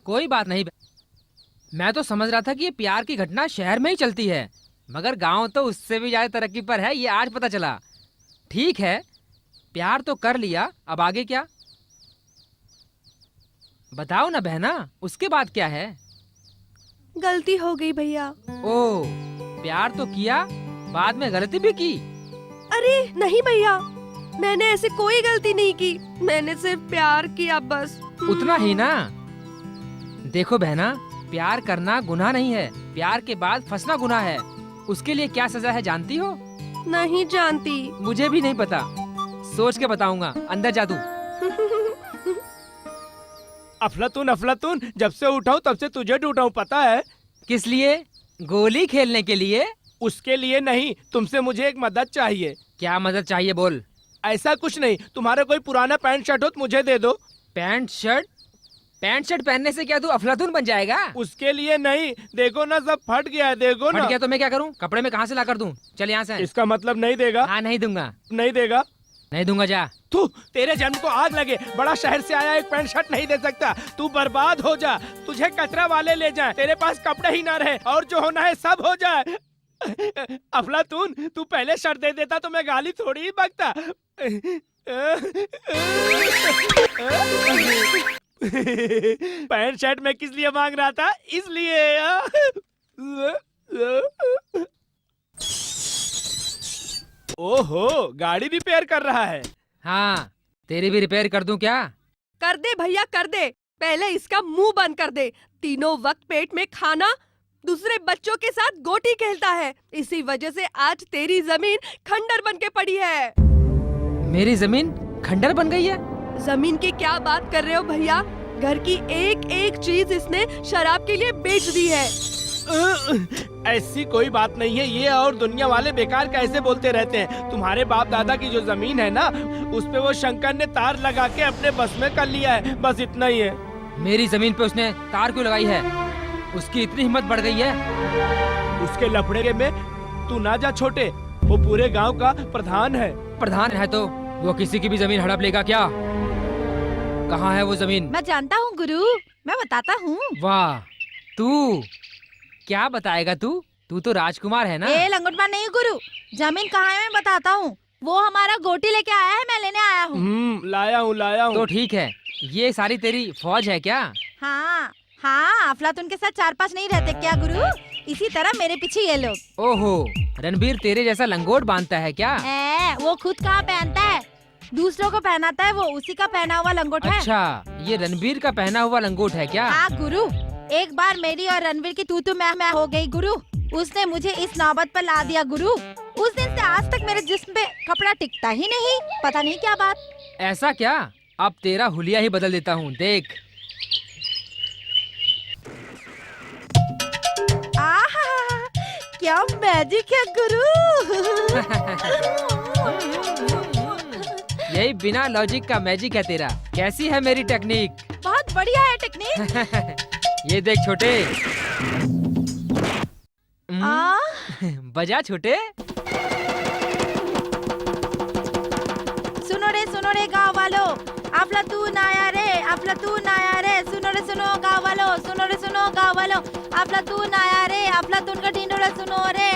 कोई बात नहीं। मैं तो समझ रहा था कि ये प्यार की घटना शहर में ही चलती है, मगर गांव तो उससे भी ज्यादा तरक्की पर है, ये आज पता चला। ठीक है, प्यार तो कर लिया, अब आगे क्या? बताओ ना बहना, उसके बाद क्या है? गलती हो गई भैया। ओह, प्यार तो किया, बाद में गलती भी की? अरे नहीं भैया, मैंने ऐसे कोई गलती नहीं की, मैंने सिर्फ प्यार किया बस। उतना ही ना? देखो बहना, प्यार करना गुनाह नहीं है, प्यार के बाद फंसना गुनाह है। उसके लिए क्या सजा है जानती हो? नहीं जानती। मुझे भी नहीं पता, सोच के बताऊंगा। अंदर जा तू। अफलातून, जब से उठाऊं तब से तुझे ढूंढा हूं, पता है? किस लिए? गोली खेलने के लिए? उसके लिए नहीं, तुमसे मुझे एक मदद चाहिए। क्या मदद चाहिए, बोल। ऐसा कुछ नहीं, तुम्हारा कोई पुराना पैंट शर्ट हो तो मुझे दे दो। Pant shirt? पैंट शर्ट पहनने से क्या तू अफलातून बन जाएगा? उसके लिए नहीं, देखो ना सब फट गया है, देखो ना। फट गया तो मैं क्या करूं? कपड़े में कहां से ला कर दूं? चल यहाँ से। इसका मतलब नहीं देगा? हाँ, नहीं दूंगा। नहीं देगा? नहीं दूंगा, जा। तू, तेरे जन्म को आग लगे, बड़ा शहर से आया एक पैंट शर्ट नहीं दे सकता। तू बर्बाद हो जा, तुझे कचरा वाले ले जाए, तेरे पास कपड़े ही ना रहे, और जो होना है सब हो जाए। अफलातून, तू पहले शर्ट दे देता तो मैं गाली थोड़ी ही बकता। पैंट शर्ट मैं किस लिए मांग रहा था? इसलिए। ओहो, गाड़ी रिपेयर कर रहा है। हाँ, तेरी भी रिपेयर कर दूं क्या? कर दे भैया, कर दे। पहले इसका मुंह बंद कर दे। तीनों वक्त पेट में खाना, दूसरे बच्चों के साथ गोटी खेलता है, इसी वजह से आज तेरी जमीन खंडर बन के पड़ी है। मेरी जमीन खंडर बन गई है? जमीन की क्या बात कर रहे हो भैया? घर की एक एक चीज इसने शराब के लिए बेच दी है। ऐसी कोई बात नहीं है। ये और दुनिया वाले बेकार का ऐसे बोलते रहते हैं। तुम्हारे बाप दादा की जो जमीन है ना, उस पे वो शंकर ने तार लगा के अपने बस में कर लिया है, बस इतना ही है। मेरी जमीन पे उसने तार क्यों लगाई है? उसकी इतनी हिम्मत बढ़ गई है? उसके लफड़े में तू ना जा छोटे, वो पूरे गांव का प्रधान है। प्रधान है तो वो किसी की भी जमीन हड़प लेगा क्या? कहाँ है वो जमीन? मैं जानता हूँ गुरु, मैं बताता हूँ। वाह, तू क्या बताएगा? तू तो राजकुमार है ना? ए लंगोटवा नहीं गुरु, जमीन कहाँ है मैं बताता हूँ। वो हमारा गोटी लेके आया है, मैं लेने आया हूँ। लाया हूँ। तो ठीक है, ये सारी तेरी फौज है क्या? हाँ हाँ, अफलातून के साथ 4-5 नहीं रहते क्या गुरु? इसी तरह मेरे पीछे ये लोग। ओहो, रणबीर तेरे जैसा लंगोट बांधता है क्या? वो खुद कहाँ पहनता है, दूसरों को पहनाता है, वो उसी का पहना हुआ लंगोट है। अच्छा, ये रणबीर का पहना हुआ लंगोट है क्या? हाँ गुरु, एक बार मेरी और रणवीर की तू मैं हो गई गुरु। उसने मुझे इस नौबत पर ला दिया गुरु। उस दिन से आज तक मेरे जिस्म पे कपड़ा टिकता ही नहीं, पता नहीं क्या बात। ऐसा क्या? अब तेरा हुलिया ही बदल देता हूँ, देख। आहा, क्या मैजिक है गुरु। यही बिना लॉजिक का मैजिक है तेरा। कैसी है मेरी टेक्निक? बहुत बढ़िया है टेक्निक। ये देख छोटे। आ? बजा छोटे। सुनो रे गाँव वालों, अफलातून आया रे, अफलातून आया रे। सुनो गाँव वालों, सुनो गाँव वालों, अफलातून आया रे, अफलातून का ढिंडोरा सुनो रे।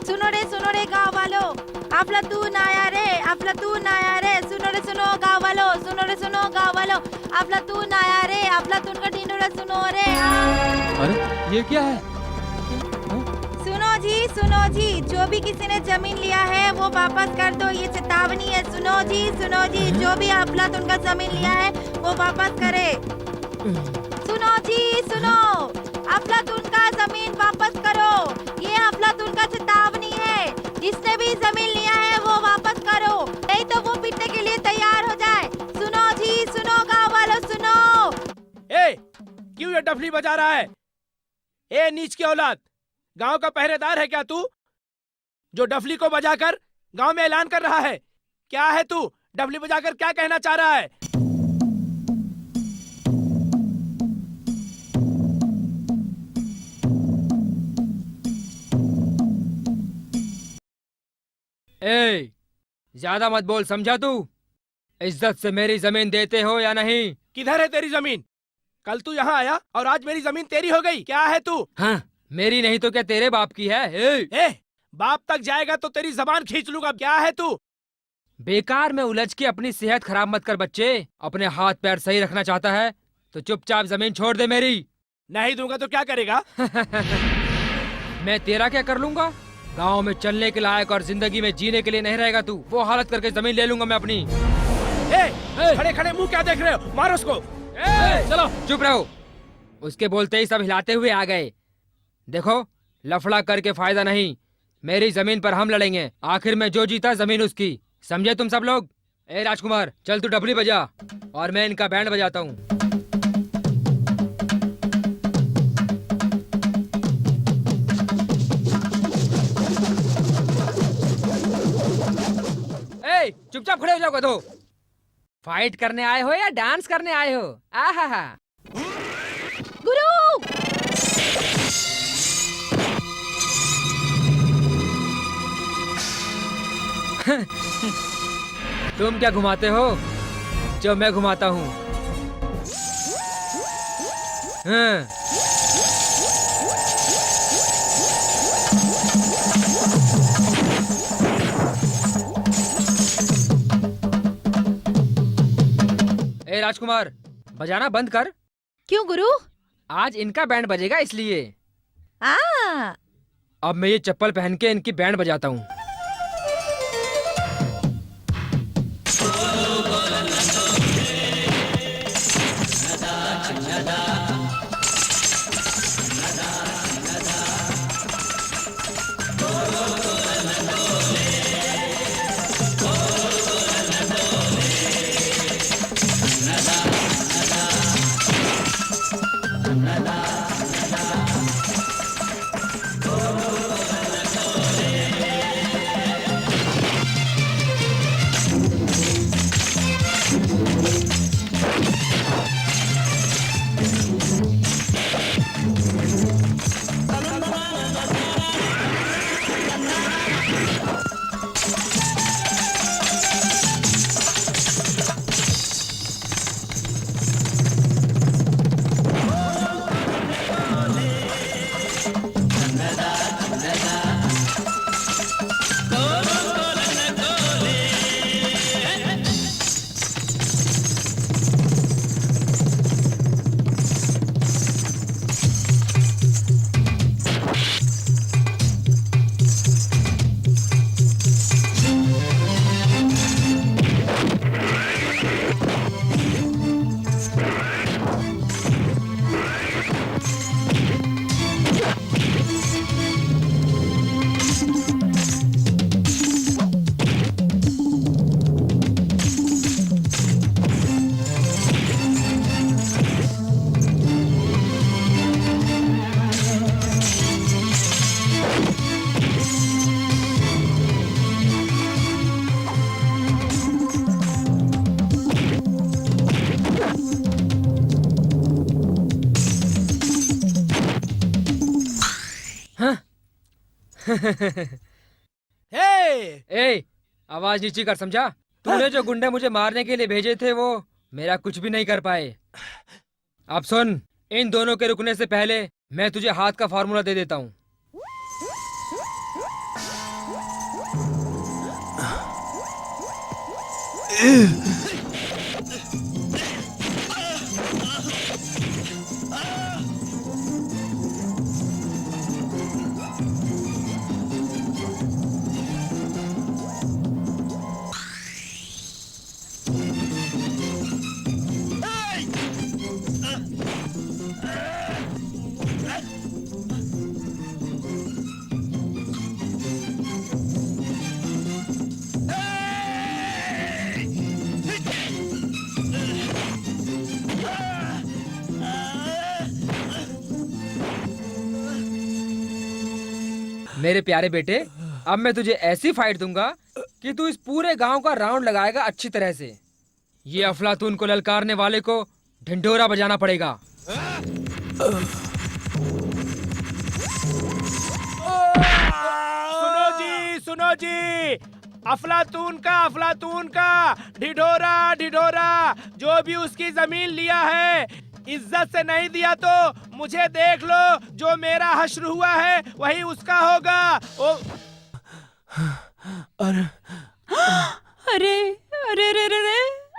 सुनो रे गाँव वालों, अफलातून आया रे, अफलातून आया रे। सुनो गाँव वालों, सुनो गाँव वालों, अफलातून आया रे, अफलातून का ढिंडोरा सुनो रे। अरे ये क्या है? सुनो जी, जो भी किसी ने जमीन लिया है वो वापस कर दो, ये चेतावनी है। सुनो जी, जो भी अफलातून का जमीन लिया है वो वापस करे। सुनो जी, अफलातून का जमीन वापस करो, ये अफलातून का चेतावनी है। जिसने भी जमीन लिया है वो वापस करो, नहीं तो वो पीटने के लिए तैयार हो जाए। सुनो गाँव वालों, सुनो। क्यों ये डफली बजा रहा है? ए नीच की औलाद, गांव का पहरेदार है क्या तू, जो डफली को बजाकर गांव में ऐलान कर रहा है? क्या है तू? डफली बजाकर क्या कहना चाह रहा है? ए, ज्यादा मत बोल, समझा तू? इज्जत से मेरी जमीन देते हो या नहीं? किधर है तेरी जमीन? कल तू यहाँ आया और आज मेरी जमीन तेरी हो गई। क्या है तू? हाँ, मेरी नहीं तो क्या तेरे बाप की है? बाप तक जाएगा तो तेरी जबान खींच लूंगा। क्या है तू? बेकार में उलझ के अपनी सेहत खराब मत कर बच्चे। अपने हाथ पैर सही रखना चाहता है तो चुपचाप जमीन छोड़ दे मेरी। नहीं दूंगा तो क्या करेगा? मैं तेरा क्या कर लूंगा? गांव में चलने के लायक और जिंदगी में जीने के लिए नहीं रहेगा तू। वो हालत करके जमीन ले लूंगा मैं अपनी। खड़े खड़े मुंह क्या देख रहे हो? मारो उसको। चलो चुप रहो। उसके बोलते ही सब हिलाते हुए आ गए। देखो, लफड़ा करके फायदा नहीं, मेरी जमीन पर हम लड़ेंगे। आखिर में जो जीता जमीन उसकी। समझे तुम सब लोग? ए राजकुमार, चल तू डफली बजा और मैं इनका बैंड बजाता हूँ। ए, चुपचाप खड़े हो जाओ गधो। फाइट करने आए हो या डांस करने आए हो? आहा, गुरु। तुम क्या घुमाते हो जो मैं घुमाता हूँ? हाँ। ए राजकुमार, बजाना बंद कर। क्यों गुरु? आज इनका बैंड बजेगा इसलिए। अब मैं ये चप्पल पहन के इनकी बैंड बजाता हूँ। ए, आवाज नीची कर, समझा? तूने जो गुंडे मुझे मारने के लिए भेजे थे वो मेरा कुछ भी नहीं कर पाए। अब सुन, इन दोनों के रुकने से पहले मैं तुझे हाथ का फार्मूला दे देता हूँ। मेरे प्यारे बेटे, अब मैं तुझे ऐसी फाइट दूंगा कि तू इस पूरे गांव का राउंड लगाएगा अच्छी तरह से। ये अफलातून को ललकारने वाले को ढिंढोरा बजाना पड़ेगा। सुनो जी, अफलातून का ढिढोरा ढिढोरा, जो भी उसकी जमीन लिया है इज्जत से नहीं दिया तो मुझे देख लो, जो मेरा हश्र हुआ है वही उसका होगा। अरे अरे अरे रे रे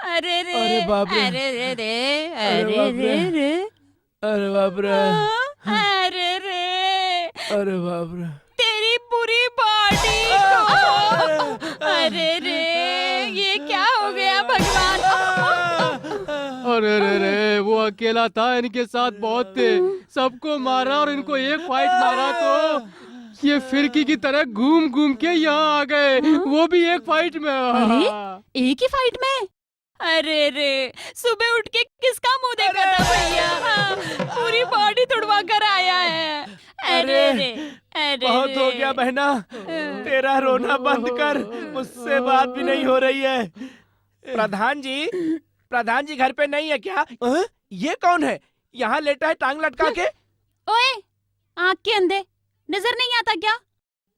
अरे रे, अरे बाप रे, अरे रे रे, अरे रे रे, अरे बाप रे, अरे रे, अरे बाप रे, तेरी पूरी बॉडी को, अरे रे, ये क्या हो गया भगवान? अरे रे रे, वो अकेला था, इनके साथ बहुत थे, सबको मारा और इनको एक फाइट मारा तो ये फिरकी की तरह घूम घूम के यहाँ आ गए, वो भी एक फाइट में। अरे एक ही फाइट में? अरे रे, सुबह उठ के किसका मुंह देखा था भैया? पूरी बॉडी तुड़वा कर आया है। अरे रे, अरे बहुत हो गया बहना, तेरा रोना बंद कर, मुझसे बात भी नहीं हो रही है। प्रधान जी घर पे नहीं है क्या? ये कौन है यहाँ लेटा है टांग लटका के? ओए, आँख के अंधे, नजर नहीं आता क्या?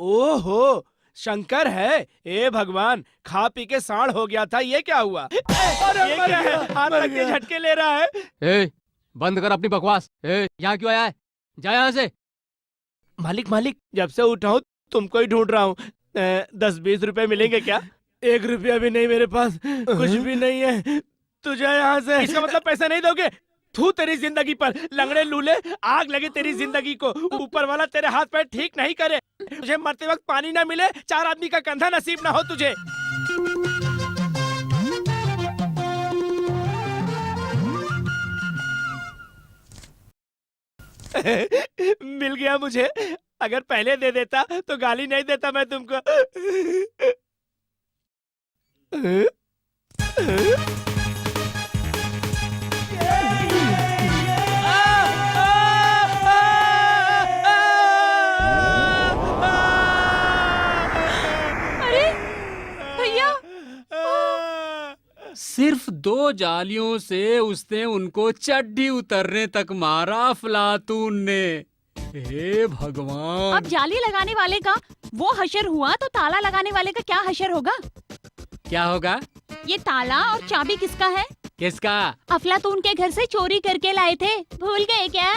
ओहो, शंकर है। ए भगवान, खा पी के साढ़ हो गया था, ये क्या हुआ? ये क्या है? हाथ लग के झटके ले रहा है। ए, बंद कर अपनी बकवास। यहाँ क्यों आया है? जा यहाँ से। मालिक, जब से उठा हूँ तुमको ही ढूंढ रहा हूँ। 10-20 रुपए मिलेंगे क्या? 1 रुपया भी नहीं मेरे पास, कुछ भी नहीं है। तुझे यहाँ से। इसका मतलब पैसा नहीं दोगे? थू तेरी जिंदगी पर, लंगड़े लूले, आग लगे तेरी जिंदगी को। ऊपर वाला तेरे हाथ पैर ठीक नहीं करे, तुझे मरते वक्त पानी ना मिले, 4 आदमी का कंधा नसीब ना हो तुझे। मिल गया मुझे, अगर पहले दे देता तो गाली नहीं देता मैं तुमको। सिर्फ 2 जालियों से उसने उनको चड्डी उतरने तक मारा अफलातून ने। हे भगवान। अब जाली लगाने वाले का वो हशर हुआ तो ताला लगाने वाले का क्या हशर होगा? क्या होगा? ये ताला और चाबी किसका है? किसका? अफलातून के घर से चोरी करके लाए थे, भूल गए क्या?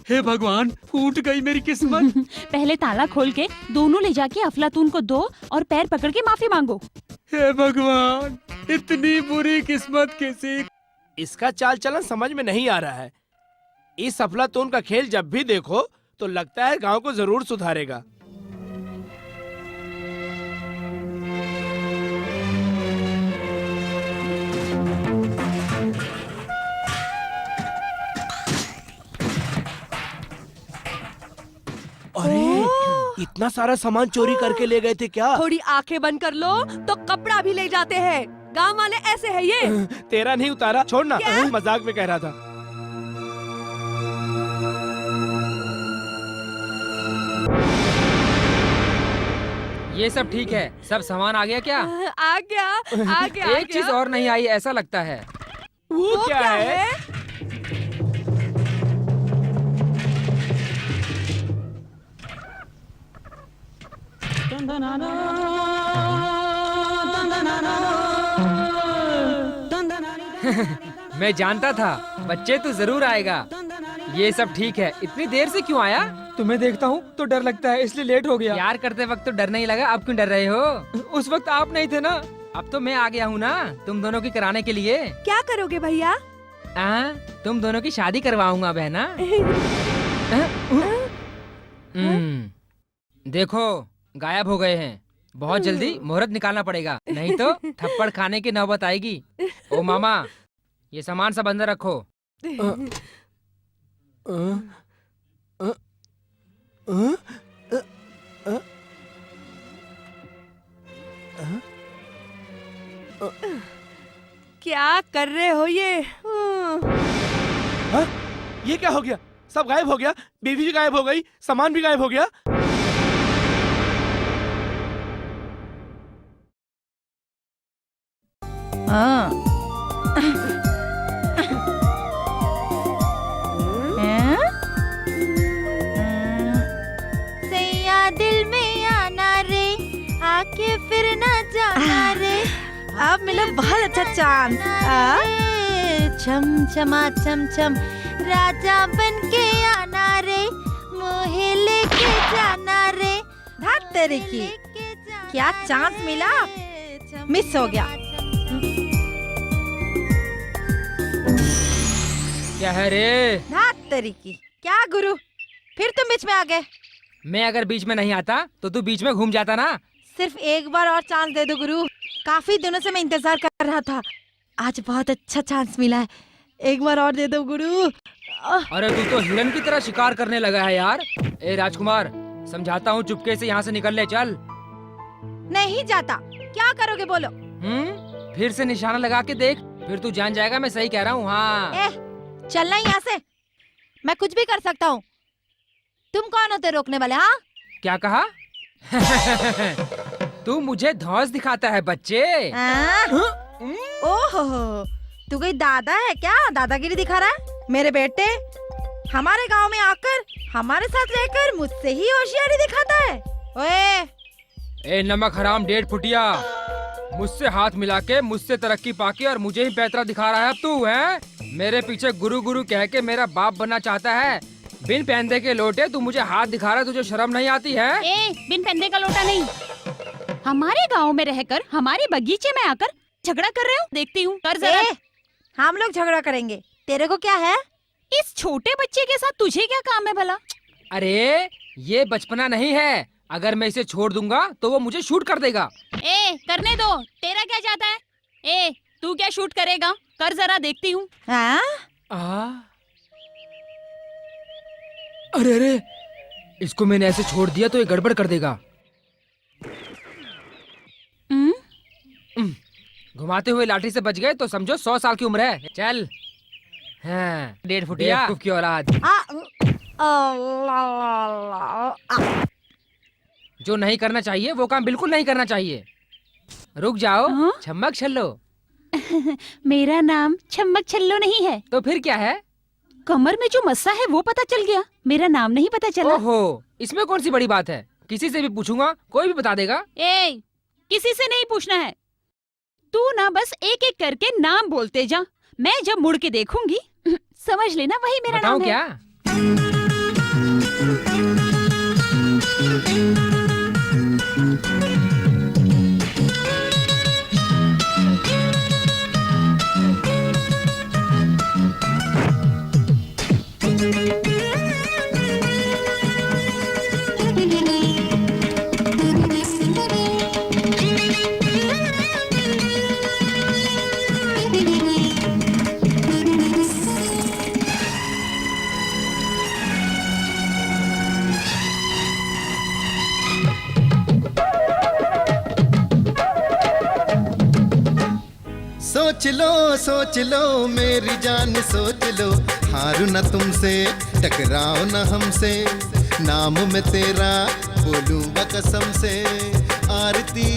हे भगवान, फूट गई मेरी किस्मत। पहले ताला खोल के दोनों ले जाके अफलातून को दो और पैर पकड़ के माफी मांगो। हे भगवान, इतनी बुरी किस्मत किसी। इसका चाल चलन समझ में नहीं आ रहा है। इस अफलातून का खेल जब भी देखो तो लगता है गांव को जरूर सुधारेगा। अरे, इतना सारा सामान चोरी करके ले गए थे क्या? थोड़ी आंखें बंद कर लो तो कपड़ा भी ले जाते हैं। गांव वाले ऐसे है ये। तेरा नहीं उतारा, छोड़ना, मजाक में कह रहा था। ये सब ठीक है, सब सामान आ गया क्या? आ गया। एक चीज और नहीं आई ऐसा लगता है। वो क्या है? मैं जानता था बच्चे तू जरूर आएगा। ये सब ठीक है, इतनी देर से क्यों आया? तुम्हें देखता हूँ तो डर लगता है, इसलिए लेट हो गया। प्यार करते वक्त तो डर नहीं लगा, अब क्यों डर रहे हो? उस वक्त आप नहीं थे ना। अब तो मैं आ गया हूँ ना तुम दोनों की कराने के लिए। क्या करोगे भैया? तुम दोनों की शादी करवाऊंगा बहना। देखो गायब हो गए हैं, बहुत जल्दी मुहूर्त निकालना पड़ेगा, नहीं तो थप्पड़ खाने की नौबत आएगी। ओ मामा, ये सामान सब अंदर रखो। क्या कर रहे हो ये? ये क्या हो गया? सब गायब हो गया, बीवी भी गायब हो गई, सामान भी गायब हो गया। सैया दिल में आना रे, आके फिर न जाना रे। अब मिला बहुत अच्छा चांस। छम छमा छम छम, राजा बन के आना रे, मोहे लेके जाना रे। धात तेरे की, क्या चांस मिला, मिस हो गया। क्या है रे? धात तेरी की, क्या गुरु, फिर तुम बीच में आ गए। मैं अगर बीच में नहीं आता तो तू बीच में घूम जाता ना। सिर्फ एक बार और चांस दे दो गुरु, काफी दिनों से मैं इंतजार कर रहा था, आज बहुत अच्छा चांस मिला है, एक बार और दे दो गुरु। अरे तू तो हिरन की तरह शिकार करने लगा है यार। ए राजकुमार, समझाता हूँ, चुपके से यहाँ से निकल ले, चल। नहीं जाता, क्या करोगे बोलो? फिर से निशाना लगा के देख, फिर तू जान जाएगा मैं सही कह रहा हूँ। हाँ चलना यहाँ से, मैं कुछ भी कर सकता हूँ, तुम कौन होते रोकने वाले? हाँ क्या कहा? तू मुझे धौंस दिखाता है बच्चे। ओहो, तू कोई दादा है क्या? दादागिरी दिखा रहा है? मेरे बेटे हमारे गांव में आकर हमारे साथ रहकर मुझसे ही होशियारी दिखाता है। ओए ए नमक हराम 1.5 फुटिया, मुझसे हाथ मिला के, मुझसे तरक्की पाके और मुझे ही पैतरा दिखा रहा है अब तू है? मेरे पीछे गुरु गुरु कह के मेरा बाप बनना चाहता है? बिन पहनदे के लोटे तू मुझे हाथ दिखा रहा है, तुझे शर्म नहीं आती है? बिन पहनदे का लोटा नहीं, हमारे गांव में रहकर हमारे बगीचे में आकर झगड़ा कर रहे हो, देखती हूँ। कर जरा। हम लोग झगड़ा करेंगे, तेरे को क्या है? इस छोटे बच्चे के साथ तुझे क्या काम है भला? अरे ये बचपना नहीं है, अगर मैं इसे छोड़ दूंगा तो वो मुझे शूट कर देगा। करने दो, तेरा क्या जाता है? तू क्या शूट करेगा? कर जरा, देखती हूँ। अरे अरे, इसको मैंने ऐसे छोड़ दिया तो ये गड़बड़ कर देगा। घुमाते हुए लाठी से बच गए तो समझो 100 साल की उम्र है। चल। हाँ, 1.5 फुटिया की औलाद। जो नहीं करना चाहिए वो काम बिल्कुल नहीं करना चाहिए। रुक जाओ। छम्मक छल्लो। मेरा नाम छम्मक छल्लो नहीं है। तो फिर क्या है? कमर में जो मस्सा है वो पता चल गया, मेरा नाम नहीं पता चला। ओहो, इसमें कौन सी बड़ी बात है, किसी से भी पूछूंगा कोई भी बता देगा। किसी से नहीं पूछना है, तू ना बस एक एक करके नाम बोलते जा, मैं जब मुड़ के देखूंगी समझ लेना वही मेरा नाम है। क्या? सोच लो मेरी जान, सोच लो, हारू न तुमसे, टकराओ न हमसे, नाम में तेरा बोलूंगा कसम से। आरती,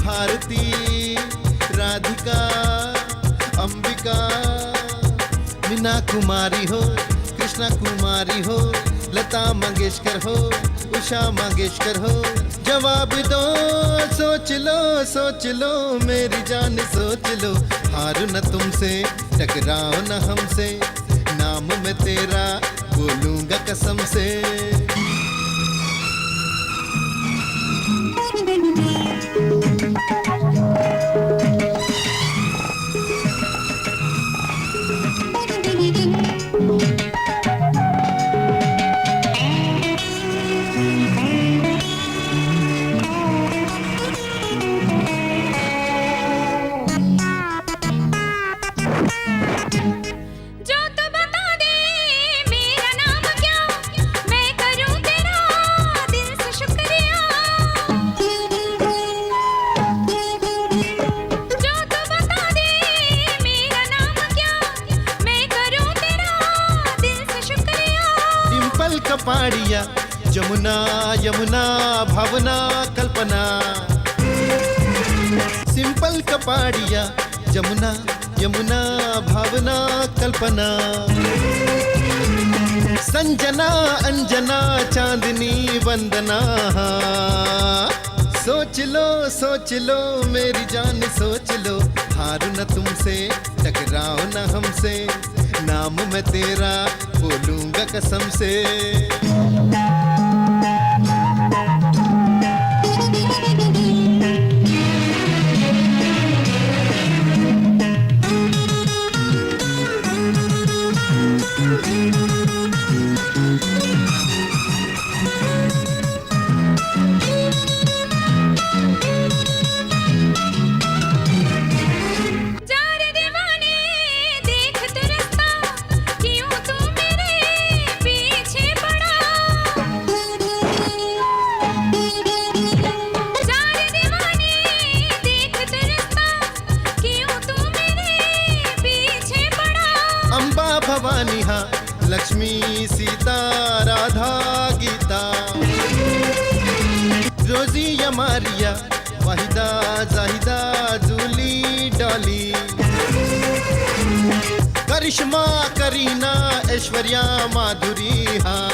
भारती, राधिका, अंबिका, मीना कुमारी हो, कृष्णा कुमारी हो, लता मंगेशकर हो, उषा मंगेशकर हो, जवाब दो, सोच लो मेरी जान सोच लो, हारू न तुमसे टकराओ न हमसे, नाम मैं तेरा बोलूंगा कसम से। जो तो बता दे मेरा नाम क्या, मैं करूं तेरा दिल से शुक्रिया। जो तो बता दे मेरा नाम क्या, मैं करूं तेरा दिल से शुक्रिया। डिंपल कपाड़िया, जमुना यमुना भावना कल्पना, सिंपल कपाड़िया, जमुना यमुना भावना कल्पना, संजना अंजना चांदनी वंदना। सोच लो मेरी जान सोच लो, हारू न तुमसे टकराओ न हमसे, नाम मैं तेरा बोलूंगा कसम से। जा रे दीवाने देख तू रास्ता, क्यों तू मेरे पीछे पड़ा। जा रे दीवाने देख तू रास्ता, क्यों तू मेरे पीछे पड़ा। अम्बा भवानी हाँ, लक्ष्मी सीता राधा गीता, रोजी या मारिया, वाहिदा जाहिदा जूली डॉली, करिश्मा करीना ऐश्वर्या माधुरी हाँ।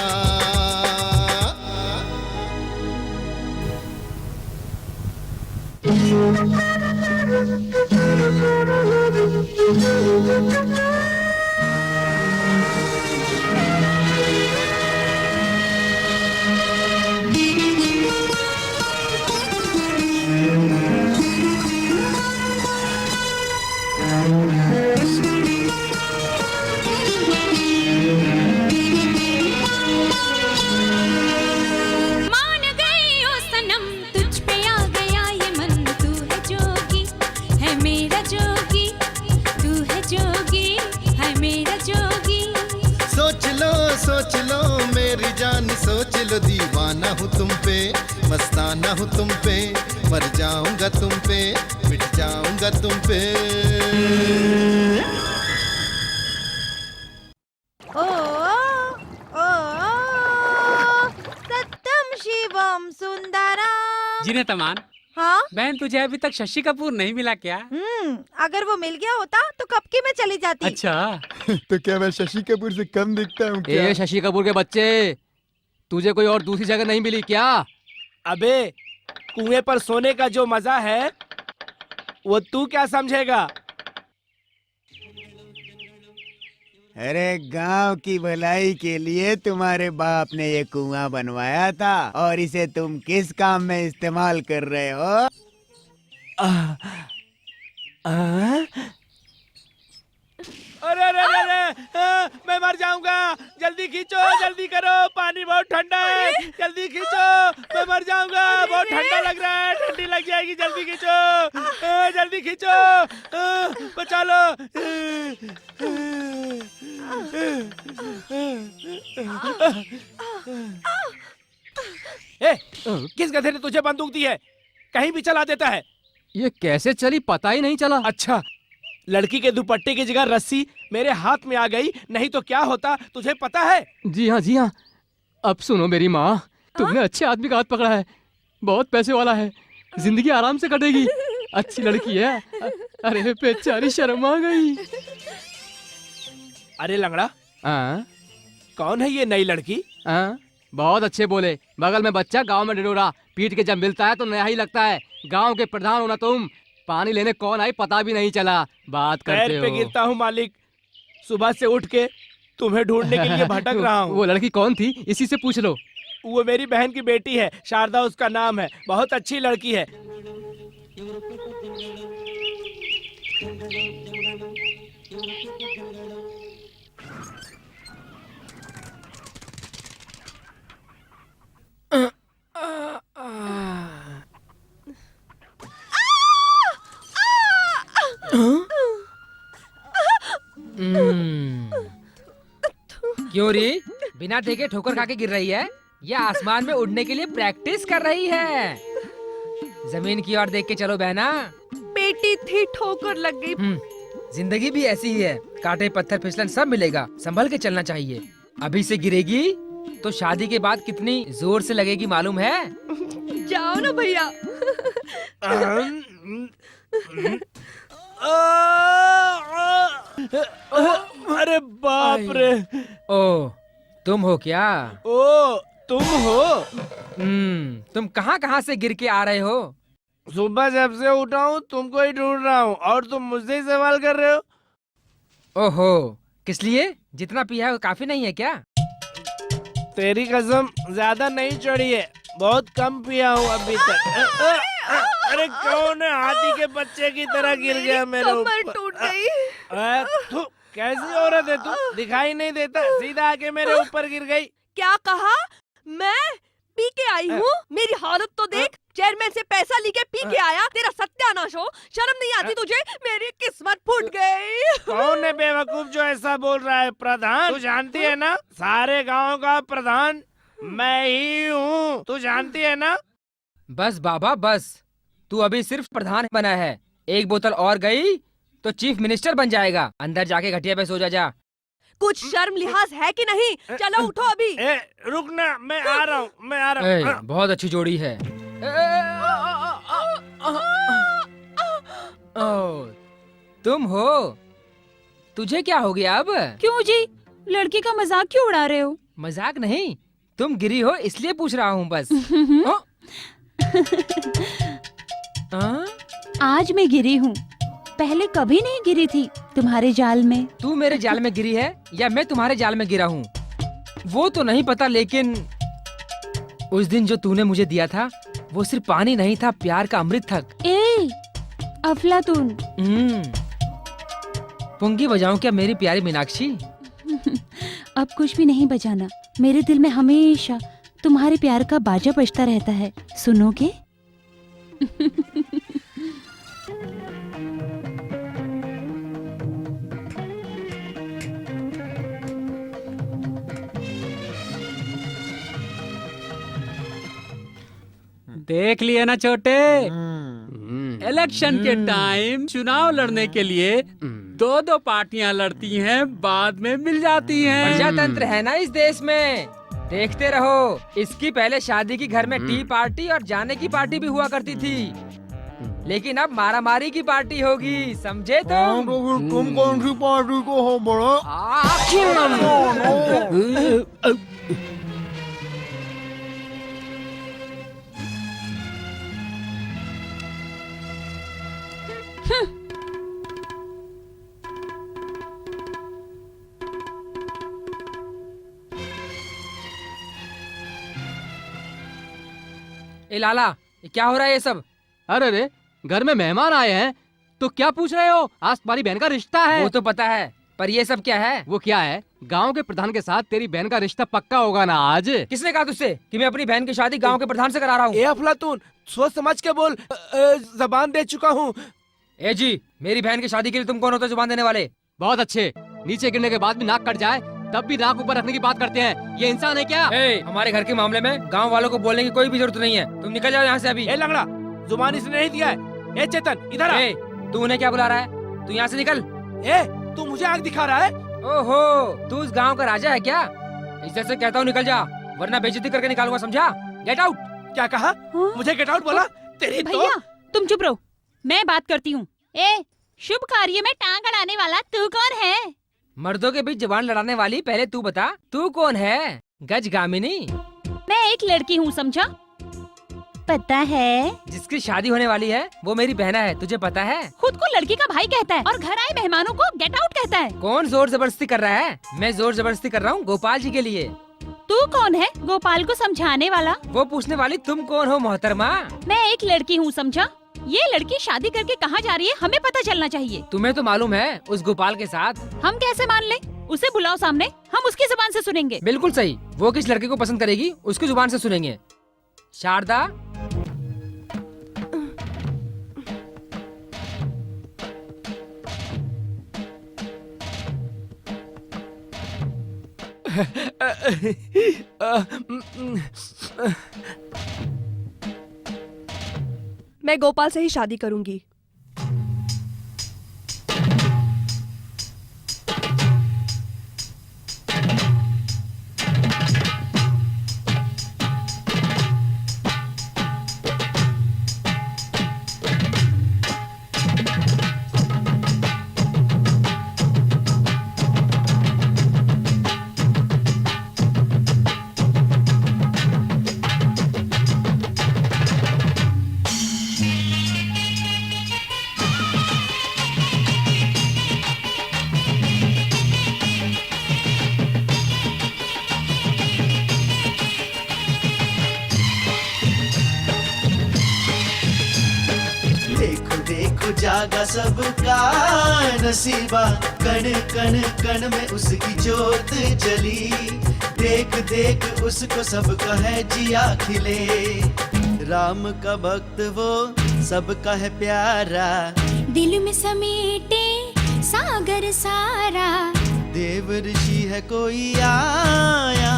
मान गई ओ सनम तुझ पे आ गया ये मन, तू है जोगी है मेरा जोगी, तू है जोगी है मेरा जोगी। सोच लो मेरी जान सोच लो, दीवाना हूँ तुम पे मस्ताना हूँ तुम पे, मर जाऊंगा तुम पे मिट जाऊंगा तुम पे। ओ सत्यम शिवम सुंदरम। जीने तमान, हाँ बहन तुझे अभी तक शशि कपूर नहीं मिला क्या? अगर वो मिल गया होता तो कब की मैं चली जाती। अच्छा तो क्या मैं शशि कपूर से कम दिखता हूँ क्या? ए शशि कपूर के बच्चे, तुझे कोई और दूसरी जगह नहीं मिली क्या? अबे कुएं पर सोने का जो मजा है वो तू क्या समझेगा। अरे गांव की भलाई के लिए तुम्हारे बाप ने ये कुआं बनवाया था और इसे तुम किस काम में इस्तेमाल कर रहे हो? अरे अरे अरे मैं मर जाऊंगा, जल्दी खींचो जल्दी करो, पानी बहुत ठंडा है, जल्दी खींचो मैं मर जाऊंगा, बहुत ठंडा लग रहा है, ठंडी लग जाएगी, जल्दी खींचो जल्दी खींचो बचा लो। ए, किस गधे ने तुझे बंदूक दी है? कहीं भी चला देता है। ये कैसे चली पता ही नहीं चला। अच्छा, लड़की के दुपट्टे की जगह रस्सी मेरे हाथ में आ गई, नहीं तो क्या होता तुझे पता है? जी हाँ। अब सुनो मेरी माँ, तुमने अच्छे आदमी का हाथ पकड़ा है, बहुत पैसे वाला है, जिंदगी आराम से कटेगी, अच्छी लड़की है। अरे बेचारी शर्म आ गई। अरे लंगड़ा, हाँ कौन है ये नई लड़की? हाँ बहुत अच्छे बोले। बगल में बच्चा, गांव में ढिढोरा। पीट के जब मिलता है तो नया ही लगता है। गांव के प्रधान हो ना तुम। पानी लेने कौन आई पता भी नहीं चला। बात करते पैर पे हो। गिरता हूँ मालिक, सुबह से उठ के तुम्हें ढूंढने के लिए भटक रहा हूँ। वो लड़की कौन थी, इसी से पूछ लो। वो मेरी बहन की बेटी है, शारदा उसका नाम है। बहुत अच्छी लड़की है। क्यों री, बिना देखे ठोकर खा के गिर रही है या आसमान में उड़ने के लिए प्रैक्टिस कर रही है? जमीन की ओर देख के चलो बहना। बेटी थी, ठोकर लग गई। जिंदगी भी ऐसी ही है, कांटे पत्थर फिसलन सब मिलेगा, संभल के चलना चाहिए। अभी से गिरेगी तो शादी के बाद कितनी जोर से लगेगी मालूम है? जाओ ना भैया। अरे बाप रे। ओ, तुम हो क्या? ओ, तुम हो? तुम कहाँ से गिर के आ रहे हो? सुबह जब से उठा हूँ तुमको ही ढूंढ रहा हूँ और तुम मुझसे ही सवाल कर रहे हो। ओहो, किस लिए? जितना पिया है वो काफी नहीं है क्या? तेरी कसम ज्यादा नहीं चढ़ी है, बहुत कम पिया हूँ अभी तक। अरे कौन है हाथी के बच्चे की तरह गिर गया मेरे कमर ऊपर। टूट गई। तू कैसी औरत है तू, दिखाई नहीं देता, सीधा आके मेरे ऊपर गिर गई। क्या कहा? मैं पी के आई हूँ? मेरी हालत तो देख। चेयरमैन से पैसा लेके पी के आया, तेरा सत्यानाश हो। शर्म नहीं आती तुझे? मेरी किस्मत फूट गई। कौन है बेवकूफ जो ऐसा बोल रहा है? प्रधान, तू जानती है ना सारे गांव का प्रधान मैं ही हूँ, तू जानती है ना? बस बाबा बस, तू अभी सिर्फ प्रधान बना है, एक बोतल और गई तो चीफ मिनिस्टर बन जाएगा। अंदर जाके घटिया पे सो जा। कुछ शर्म लिहाज है कि नहीं? चलो उठो अभी। रुक ना, मैं आ रहा हूँ, मैं आ रहा हूँ। बहुत अच्छी जोड़ी है। ओ, तुम हो? तुझे क्या हो गया अब? क्यों जी, लड़की का मजाक क्यों उड़ा रहे हो? मजाक नहीं, तुम गिरी हो इसलिए पूछ रहा हूँ बस। आज मैं गिरी हूँ, पहले कभी नहीं गिरी थी तुम्हारे जाल में। तू मेरे जाल में गिरी है या मैं तुम्हारे जाल में गिरा हूँ वो तो नहीं पता, लेकिन उस दिन जो तूने मुझे दिया था वो सिर्फ पानी नहीं था, प्यार का अमृत था। ए, अफलातून। पुंगी बजाऊं क्या मेरी प्यारी मीनाक्षी? अब कुछ भी नहीं बजाना, मेरे दिल में हमेशा तुम्हारे प्यार का बाजा बजता रहता है, सुनोगे? देख लिए ना छोटे, इलेक्शन के टाइम चुनाव लड़ने के लिए दो दो पार्टियां लड़ती हैं, बाद में मिल जाती हैं। प्रजातंत्र है ना इस देश में, देखते रहो। इसकी पहले शादी की घर में टी पार्टी और जाने की पार्टी भी हुआ करती थी, लेकिन अब मारामारी की पार्टी होगी, समझे तुम? तुम कौन सी पार्टी को हो बड़ा? ए लाला, ये क्या हो रहा है ये सब? अरे रे, घर में मेहमान आए हैं तो क्या पूछ रहे हो? आज तुम्हारी बहन का रिश्ता है। वो तो पता है, पर ये सब क्या है? वो क्या है? गांव के प्रधान के साथ तेरी बहन का रिश्ता पक्का होगा ना आज? किसने कहा तुझसे कि मैं अपनी बहन की शादी गांव के प्रधान से करा रहा हूँ? ए अफलातून, सोच समझ के बोल, जबान दे चुका हूँ। ए जी, मेरी बहन की शादी के लिए तुम कौन होते हो जुबान देने वाले? बहुत अच्छे, नीचे गिरने के बाद भी नाक कट जाए तब भी नाक ऊपर रखने की बात करते हैं, ये इंसान है क्या? हमारे घर के मामले में गांव वालों को बोलने की कोई भी जरूरत नहीं है, तुम निकल जाओ यहाँ से अभी। ए लंगड़ा, जुबान इसने नहीं दिया है। ए चेतन, इधर आ। तू उन्हें क्या बुला रहा है? तू यहाँ से निकल। तू मुझे आग दिखा रहा है? ओहो, तू उस गांव का राजा है क्या? इज्जत से कहता हूँ निकल जा, वरना बेइज्जती करके निकालूंगा, समझा? Get out. क्या कहा? मुझे गेट आउट बोला? तेरी तो... भैया तुम चुप रहो, मैं बात करती हूँ। ए, शुभ कार्य में टांग अड़ाने वाला तू कौन है? मर्दों के बीच जबान लड़ाने वाली पहले तू बता, तू कौन है? गज गामिनी? मैं एक लड़की हूँ, समझा? पता है? जिसकी शादी होने वाली है वो मेरी बहना है, तुझे पता है? खुद को लड़की का भाई कहता है और घर आए मेहमानों को गेट आउट कहता है। कौन जोर जबरदस्ती कर रहा है? मैं जोर जबरदस्ती कर रहा हूँ गोपाल जी के लिए। तू कौन है गोपाल को समझाने वाला? वो पूछने वाली तुम कौन हो मोहतरमा? मैं एक लड़की हूँ, समझा? ये लड़की शादी करके कहाँ जा रही है हमें पता चलना चाहिए। तुम्हें तो मालूम है उस गोपाल के साथ। हम कैसे मान ले? उसे बुलाओ सामने, हम उसकी जुबान से सुनेंगे। बिल्कुल सही, वो किस लड़के को पसंद करेगी उसकी जुबान से सुनेंगे। शारदा, मैं गोपाल से ही शादी करूंगी। देखो देखो जागा सबका नसीबा, कण कण कण में उसकी जोत जली। देख देख उसको सबका है जिया खिले। राम का भक्त वो सबका है प्यारा, दिल में समेटे सागर सारा। देव ऋषि है कोई आया।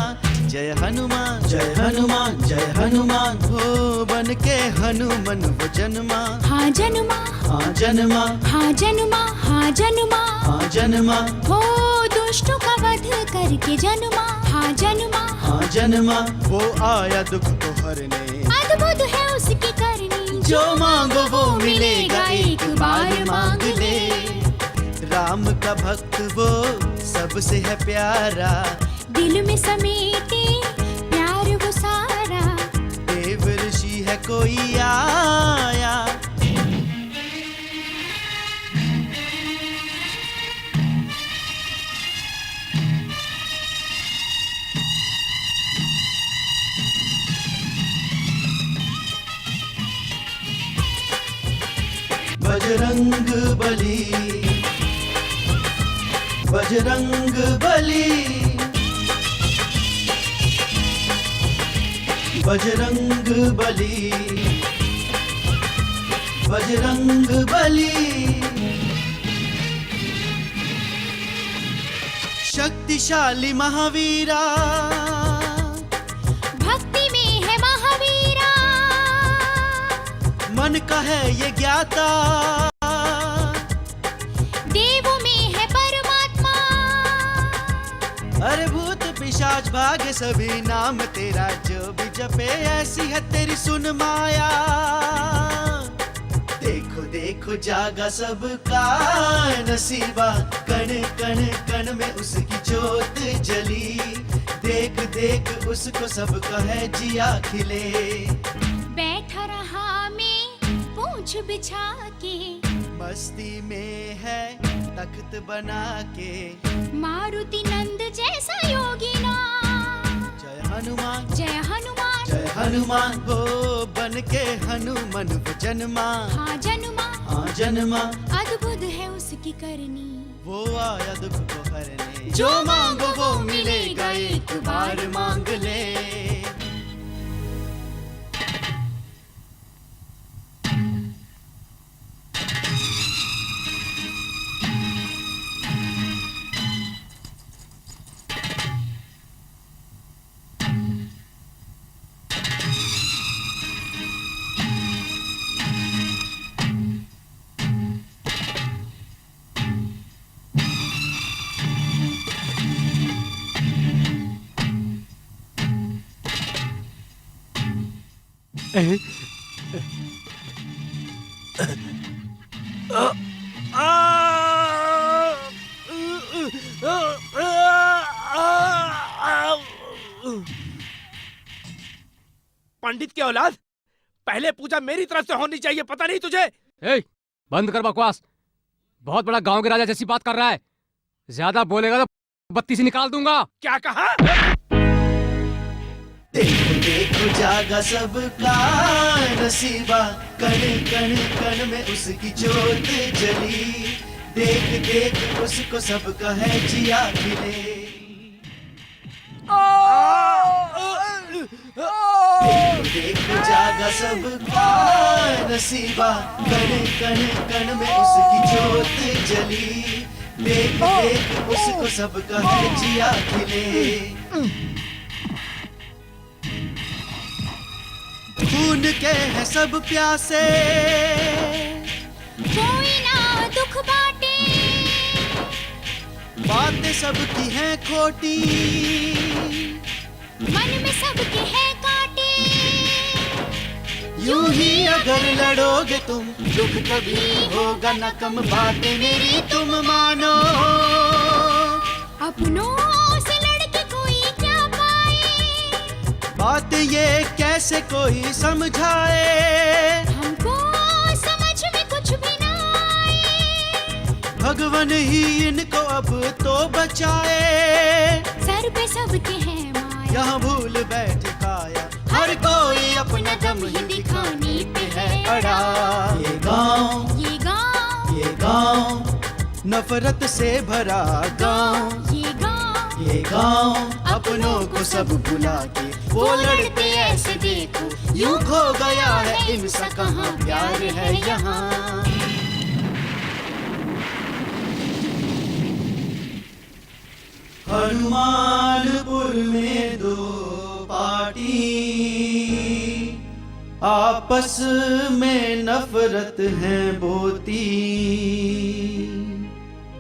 जय हनुमान जय हनुमान जय हनुमान, हो बन के हनुमान वो जन्मा। हाँ जन्मा, हाँ जन्मा, हाँ जन्मा, हाँ जन्मा, हाँ जन्मा, हो दुष्टों का वध करके जन्मा। हाँ जन्मा, हाँ जन्मा, वो आया दुख को हरने। अद्भुत है उसकी करनी, जो मांगो वो मिलेगा, एक बार मांग ले। राम का भक्त वो सबसे है प्यारा, दिल में समेटे प्यार वो सारा। देव ऋषि है कोई आया। बजरंग बली, बजरंग बली, बजरंग बली, बजरंग बली। शक्तिशाली महावीरा, भक्ति में है महावीरा। मन का है ये ज्ञाता, देवों में है परमात्मा। अरे भूत पिशाच भागे सभी नाम तेरा, जो भी जपे ऐसी है तेरी सुन माया। देखो देखो जागा सबका नसीबा, कण कण कण में उसकी जोत जली। देख देख उसको सबका है जिया खिले। बैठा रहा मैं पूंछ बिछा के, मस्ती में है तख्त बना के। मारुति नंद जैसा योगिना। जय हनुमान जय हनुमान, जय हनुमान, हो बन के हनुमान वो जन्मा। हाँ जन्मा, हाँ जन्मा, अद्भुत है उसकी करनी। वो आया दुख को हरने। जो मांगो वो मिलेगा, एक बार मांग ले। पंडित की औलाद, पहले पूजा मेरी तरफ से होनी चाहिए, पता नहीं तुझे? ए, बंद कर बकवास। बहुत बड़ा गांव के राजा जैसी बात कर रहा है। ज्यादा बोलेगा तो बत्ती से निकाल दूंगा। क्या कहा? देखो देखो जागा सबका नसीबा, कण कण कण में उसकी जोत जली। देख देख उसको सबका है जिया खिले। देखो देखो जागा सबका नसीबा, कण कण कण में उसकी जोत जली। देख देख उसको सबका है जिया खिले। खून के हैं सब प्यासे, कोई ना दुख बाटे, बातें सबकी हैं खोटी, मन में सबके है काटे। यूं ही अगर लड़ोगे तुम दुख कभी होगा न कम। बातें मेरी तुम मानो, अपनों से लड़के कोई क्या पाए, बात ये कैसे कोई समझाए। हमको समझ में कुछ भी ना आए। भगवान ही इनको अब तो बचाए। सर पे सबके है माया, यहाँ भूल बैठ काया, हर कोई अपना दम ही दिखाने पे है अड़ा। ये गाँव ये गाँव, ये गाँव नफरत से भरा गाँव। ये गाँव अपनों को सब भुला के वो लड़ते ऐसे देखो, यूं खो गया है इनसा कहाँ प्यार है यहाँ। हनुमानपुर में दो पार्टी, आपस में नफरत है बोती।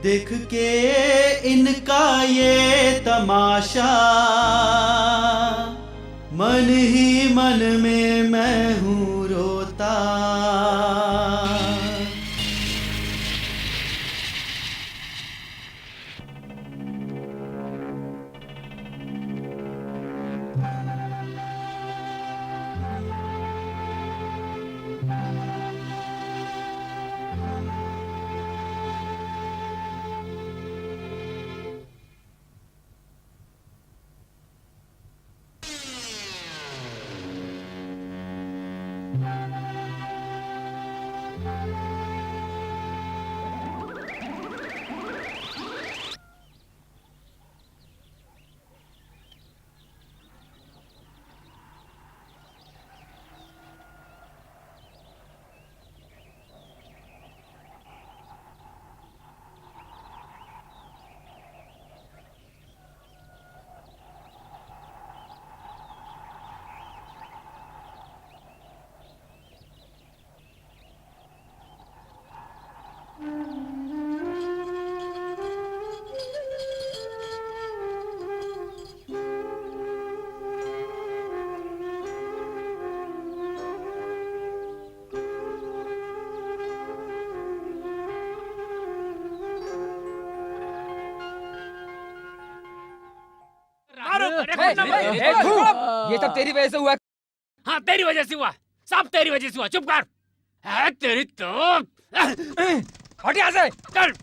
देख के इनका ये तमाशा, मन ही मन में मैं हूँ रोता। ये सब तेरी वजह से हुआ। हाँ तेरी वजह से हुआ, सब तेरी वजह से हुआ। चुप कर। है तेरी तो हट यहाँ से। चल।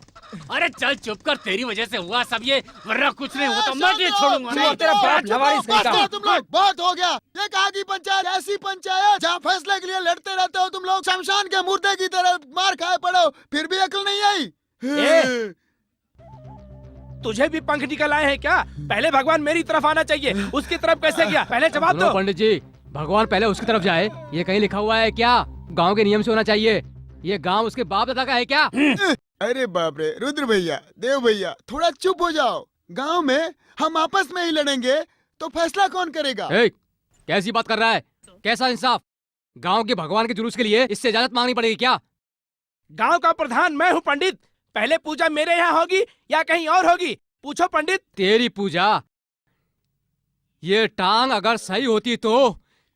अरे चल चुप कर, तेरी वजह से हुआ सब ये, वरना कुछ नहीं होता। मैं नहीं छोड़ूंगा। तू और तेरा बाप लवारिस नहीं था। तुम लोग बहुत हो गया। ये कहाँ की पंचायत, ऐसी पंचायत जहाँ फैसले के लिए लड़ते रहते हो तुम लोग, शमशान के मुर्दे की तरह मार खाए पड़ो, फिर भी अकल नहीं आई। तुझे भी पंख निकल आए हैं क्या? पहले भगवान मेरी तरफ आना चाहिए, उसकी तरफ कैसे गया? पहले जवाब दो। पंडित जी, भगवान पहले उसकी तरफ जाए, ये कहीं लिखा हुआ है क्या? गांव के नियम से होना चाहिए। ये गांव उसके बाप दादा का है क्या? अरे बाप रे, रुद्र भैया, देव भैया, थोड़ा चुप हो जाओ। गांव में हम आपस में ही लड़ेंगे तो फैसला कौन करेगा? कैसी बात कर रहा है? कैसा इंसाफ? गांव के भगवान के जुलूस के लिए इससे इजाजत मांगनी पड़ेगी क्या? गांव का प्रधान मैं हूँ पंडित। पहले पूजा मेरे यहाँ होगी या कहीं और होगी? पूछो पंडित। तेरी पूजा? ये टांग अगर सही होती तो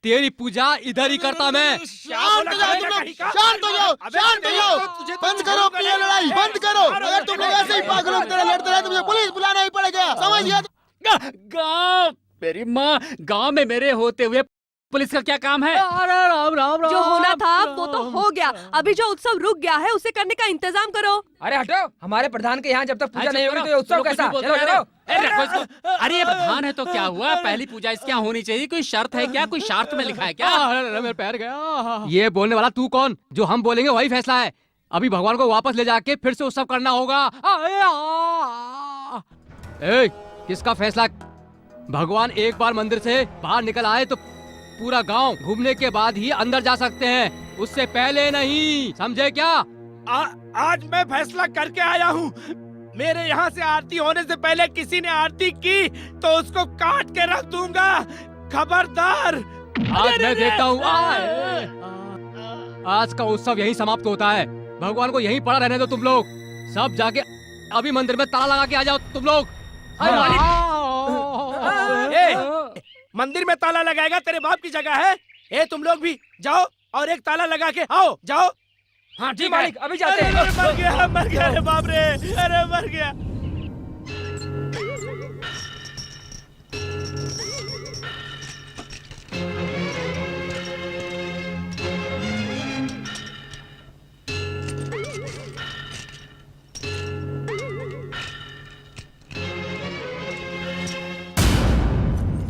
तेरी पूजा इधर ही करता मैं। शांत हो जाओ तुम लोग, शांत हो जाओ, शांत हो जाओ। बंद करो अपनी ये लड़ाई, बंद करो। अगर तुम लोग ऐसे ही पागलों की तरह लड़ते रहे तो मुझे पुलिस बुलाना ही पड़ेगा, समझ गया? गाँव, मेरी माँ, गाँव में मेरे होते हुए पुलिस का क्या काम है? अरे राम राम राम। जो होना था वो तो हो गया, अभी जो उत्सव रुक गया है उसे करने का इंतजाम करो। अरे हटो, हमारे प्रधान के यहाँ जब तक पूजा अरे नहीं चुप होगी तो करो, ये उत्सव लोग कुछ कैसा? भी बोलते चलो हैं। चलो। अरे रखो इसको। अरे ये प्रधान है तो क्या हुआ? पहली पूजा इसके यहाँ होनी चाहिए। कोई शर्त है क्या? कोई शर्त में लिखा है क्या? अरे मेरे पैर गया। ये बोलने वाला तू कौन? जो हम बोलेंगे वही फैसला है। अभी भगवान को वापस ले जाके फिर से उत्सव करना होगा। ए, किसका फैसला? भगवान एक बार मंदिर से बाहर निकल आए तो पूरा गांव घूमने के बाद ही अंदर जा सकते हैं, उससे पहले नहीं, समझे क्या? आज मैं फैसला करके आया हूँ। मेरे यहाँ से आरती होने से पहले किसी ने आरती की तो उसको काट के रख दूंगा, खबरदार। आज मैं देखता हूँ। आज का उत्सव यहीं समाप्त होता है। भगवान को यहीं पड़ा रहने दो तुम लोग। सब जाके अभी मंदिर में ताला लगा के आ जाओ तुम लोग। मंदिर में ताला लगाएगा? तेरे बाप की जगह है। ए तुम लोग भी जाओ और एक ताला लगा के आओ, जाओ। हाँ जी मालिक, अभी जाते हैं। मर गया रे बाप रे, अरे मर गया।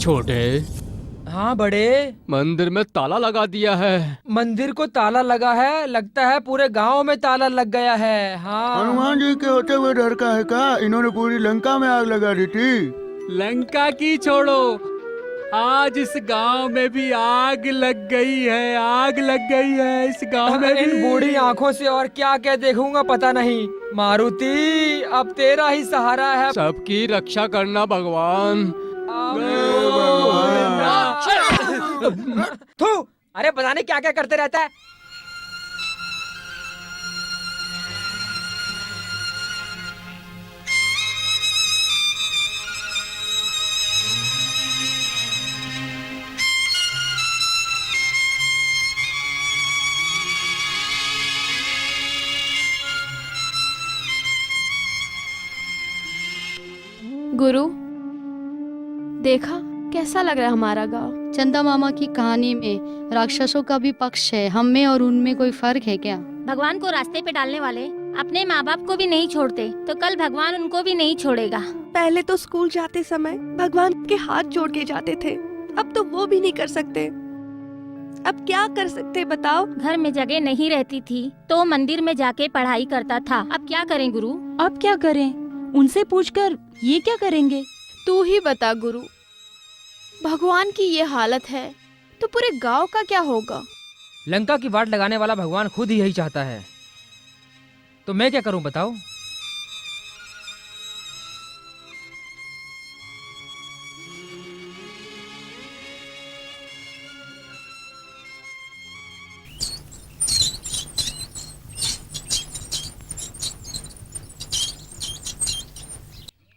छोटे, हाँ बड़े, मंदिर में ताला लगा दिया है। मंदिर को ताला लगा है, लगता है पूरे गांव में ताला लग गया है। हाँ। हनुमान जी के होते हुए डर का है क्या? इन्होंने पूरी लंका में आग लगा दी थी। लंका की छोड़ो, आज इस गांव में भी आग लग गई है। आग लग गई है इस गांव में भी। इन बूढ़ी आंखों से और क्या क्या देखूंगा पता नहीं। मारुति, अब तेरा ही सहारा है। सबकी रक्षा करना भगवान। थू, अरे पता नहीं क्या क्या करते रहता है। गुरु, देखा कैसा लग रहा है हमारा गांव? चंदा मामा की कहानी में राक्षसों का भी पक्ष है, हम में और उनमें कोई फर्क है क्या? भगवान को रास्ते पे डालने वाले अपने माँ बाप को भी नहीं छोड़ते तो कल भगवान उनको भी नहीं छोड़ेगा। पहले तो स्कूल जाते समय भगवान के हाथ जोड़ के जाते थे, अब तो वो भी नहीं कर सकते। अब क्या कर सकते बताओ? घर में जगह नहीं रहती थी तो मंदिर में जाके पढ़ाई करता था। अब क्या करें गुरु? अब क्या करें? उनसे पूछकर ये क्या करेंगे? तू ही बता गुरु। भगवान की ये हालत है तो पूरे गांव का क्या होगा? लंका की वाट लगाने वाला भगवान खुद ही यही चाहता है, तो मैं क्या करूं बताओ?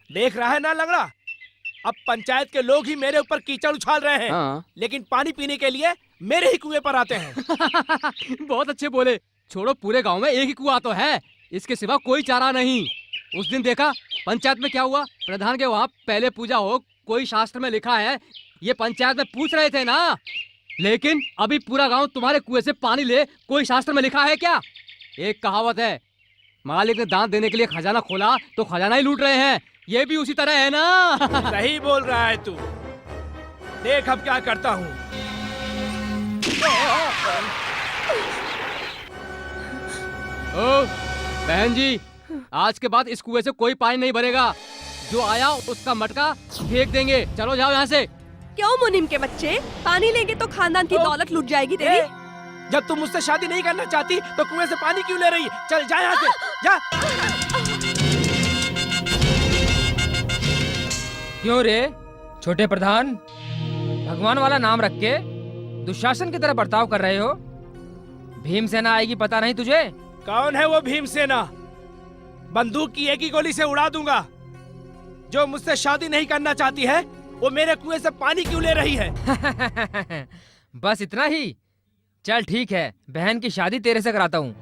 देख रहा है ना लंगड़ा, अब पंचायत के लोग ही मेरे ऊपर कीचड़ उछाल रहे हैं। हाँ। लेकिन पानी पीने के लिए मेरे ही कुएं पर आते हैं। बहुत अच्छे बोले। छोड़ो, पूरे गांव में एक ही कुआं तो है, इसके सिवा कोई चारा नहीं। उस दिन देखा पंचायत में क्या हुआ? प्रधान के वहाँ पहले पूजा हो, कोई शास्त्र में लिखा है, ये पंचायत में पूछ रहे थे ना। लेकिन अभी पूरा गांव तुम्हारे कुएं से पानी ले, कोई शास्त्र में लिखा है क्या? एक कहावत है, मालिक ने दांत देने के लिए खजाना खोला तो खजाना ही लूट रहे हैं। ये भी उसी तरह है ना। सही बोल रहा है तू। देख अब क्या करता हूँ। ओ बहन जी, आज के बाद इस कुएं से कोई पानी नहीं भरेगा। जो आया उसका मटका फेंक देंगे। चलो जाओ यहाँ से। क्यों मुनीम के बच्चे? पानी लेंगे तो खानदान की दौलत लूट जाएगी तेरी। जब तुम मुझसे शादी नहीं करना चाहती तो कुएं से पानी क्यों ले रही है? चल जा यहाँ से, जा। क्यों रे छोटे प्रधान, भगवान वाला नाम रख के दुशासन की तरह बर्ताव कर रहे हो? भीमसेना आएगी पता नहीं तुझे? कौन है वो भीमसेना? बंदूक की एक ही गोली से उड़ा दूंगा। जो मुझसे शादी नहीं करना चाहती है वो मेरे कुएं से पानी क्यों ले रही है? बस इतना ही? चल ठीक है, बहन की शादी तेरे से कराता हूँ।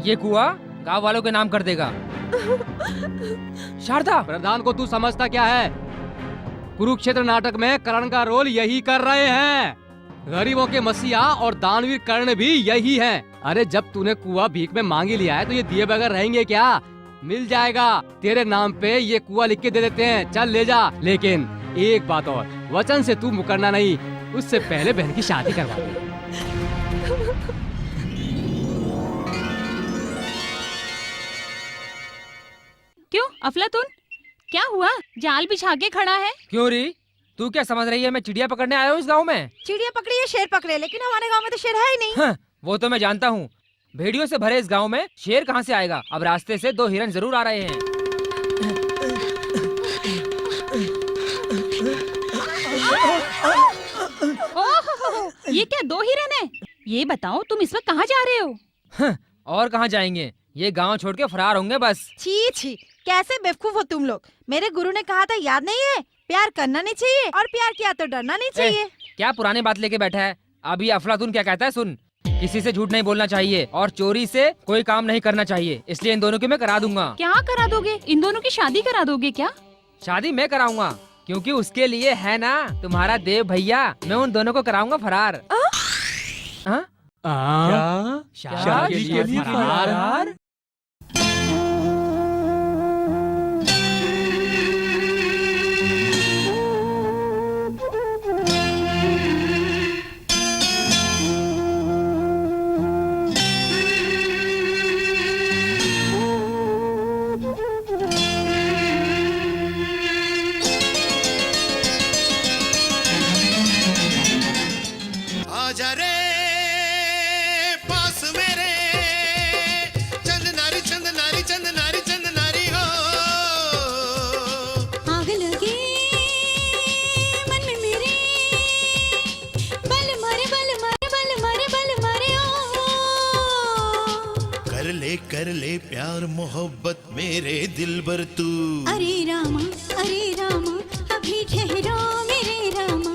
ये कुआं गांव वालों के नाम कर देगा। शारदा, प्रधान को तू समझता क्या है? कुरुक्षेत्र नाटक में कर्ण का रोल यही कर रहे हैं। गरीबों के मसीहा और दानवीर कर्ण भी यही हैं। अरे जब तूने कुआं भीख में मांगी लिया है तो ये दिए बगैर रहेंगे क्या? मिल जाएगा, तेरे नाम पे ये कुआं लिख के दे देते हैं, चल ले जा। लेकिन एक बात और, वचन से तू मुकरना नहीं, उससे पहले बहन की शादी करवा दे। क्यों अफलातून, क्या हुआ? जाल बिछा के खड़ा है। क्यों री, तू क्या समझ रही है मैं चिड़िया पकड़ने आया हूँ इस गांव में? चिड़िया पकड़ी है, शेर पकड़े, लेकिन हमारे गांव में तो शेर है ही नहीं। हाँ, वो तो मैं जानता हूँ। भेड़ियों से भरे इस गांव में शेर कहाँ से आएगा? अब रास्ते से 2 हिरन जरूर आ रहे हैं। ओह, ये क्या 2 हिरन है? ये बताओ तुम इस वक्त कहाँ जा रहे हो? हाँ, और कहाँ जाएंगे, ये गांव छोड़ के फरार होंगे बस। छी छी, कैसे बेवकूफ हो तुम लोग। मेरे गुरु ने कहा था, याद नहीं है? प्यार करना नहीं चाहिए और प्यार किया तो डरना नहीं चाहिए। क्या पुरानी बात लेके बैठा है? अब ये अफलातून क्या कहता है सुन, किसी से झूठ नहीं बोलना चाहिए और चोरी से कोई काम नहीं करना चाहिए, इसलिए इन दोनों की मैं करा दूंगा। क्या करा दोगे? इन दोनों की शादी करा दोगे क्या? शादी मैं कराऊंगा, क्योंकि उसके लिए है ना तुम्हारा देव भैया, मैं उन दोनों को कराऊंगा फरार। शादी के लिए फरार? आजा रे पास मेरे, चंद नारी चंद नारी चंद नारी चंद नारी हो। आग लगे मन में मेरे, बल मारे बल मारे बल मारे बल मारे ओ। कर ले प्यार मोहब्बत मेरे दिलबर तू। अरे रामा अभी ठहरो मेरे रामा।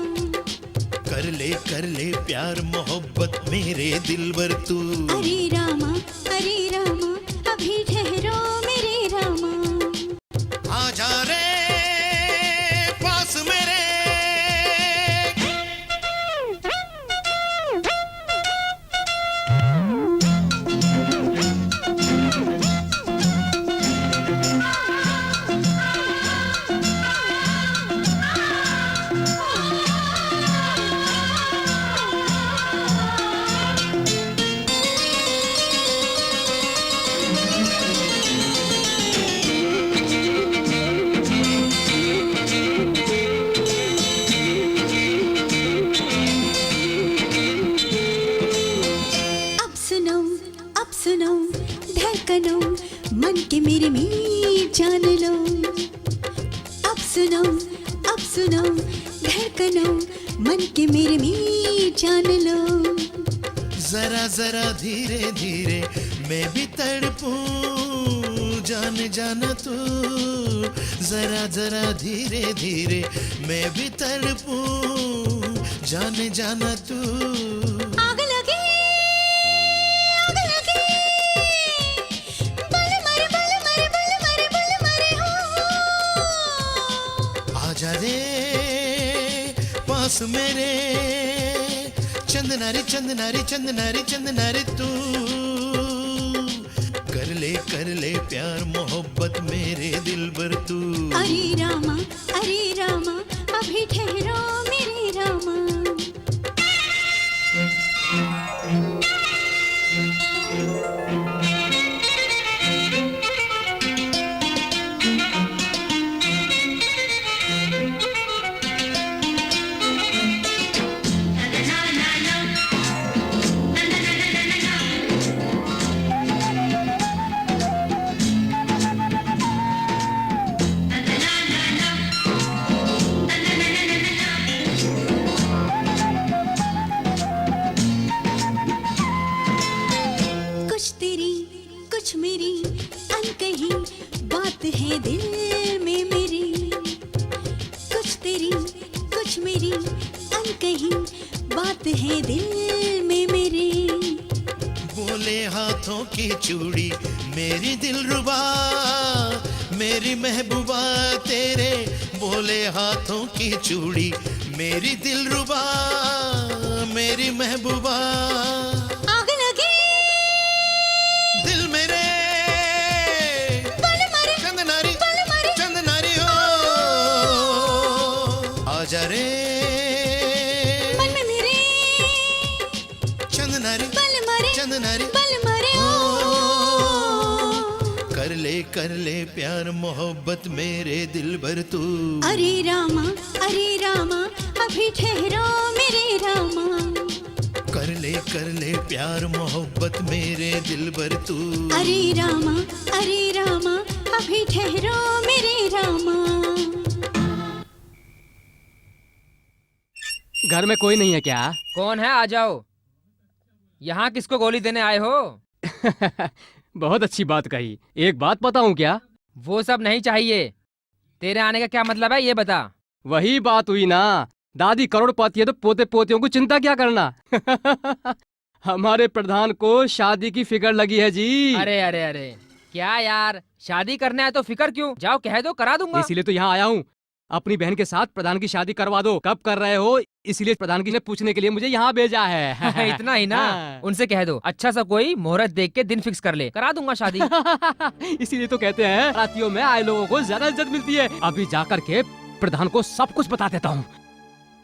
कर ले प्यार मोहब्बत मेरे दिलबर तू। अरे रामा अभी ठहरो मेरे रामा। आजा रे पास मेरे। धड़कनों मन के मेरे मीत जान लो। अब सुनो धड़कनों मन के मेरे मीत जान लो। जरा जरा धीरे धीरे मैं भी तड़पूं, जाना तू। जरा जरा धीरे धीरे मैं भी तड़पूं, जाना तू। आग लगे बल मारे बल मारे बल मारे बल मारे हो। आजा रे पास मेरे, चंद नारी चंद नारी चंद नारी चंद नारी तू। कर ले प्यार मोहब्बत मेरे दिलबर तू। अरे रामा अभी ठहरो मेरे रामा। कुछ तेरी कुछ मेरी अनकही बात है दिल में मेरी। कुछ तेरी कुछ मेरी अनकही बात है दिल में मेरी। बोले हाथों की चूड़ी मेरी दिलरुबा, मेरी महबूबा तेरे बोले हाथों की चूड़ी, मेरी दिलरुबा मेरी महबूबा। आग लगी दिल मेरे बल मरे चंदनारी बल मरे चंदनारी हो, आजा रे मन में मेरे चंदनारी बल मरे चंदनारी बल मरे कर ले प्यार मोहब्बत मेरे दिल भर तू। अरे रामा अभी ठहरो मेरे रामा। कर ले प्यार मोहब्बत मेरे दिल भर तू। अरे रामा अभी ठहरो मेरे रामा। घर में कोई नहीं है क्या? कौन है? आ जाओ। यहाँ किसको गोली देने आए हो? बहुत अच्छी बात कही। एक बात बताऊं क्या? वो सब नहीं चाहिए। तेरे आने का क्या मतलब है ये बता। वही बात हुई ना, दादी करोड़पति है तो पोते पोतियों को चिंता क्या करना। हमारे प्रधान को शादी की फिक्र लगी है जी। अरे अरे अरे क्या यार, शादी करना है तो फिक्र क्यों? जाओ कह दो, करा दूंगा। इसीलिए तो यहाँ आया हूँ। अपनी बहन के साथ प्रधान की शादी करवा दो। कब कर रहे हो? इसीलिए प्रधान की ने पूछने के लिए मुझे यहाँ भेजा है। इतना ही ना? उनसे कह दो अच्छा सा कोई मुहूर्त देख के दिन फिक्स कर ले, करा दूंगा शादी। इसीलिए तो कहते हैं रातियों में आए लोगों को ज्यादा इज्जत मिलती है। अभी जाकर के प्रधान को सब कुछ बता देता हूँ।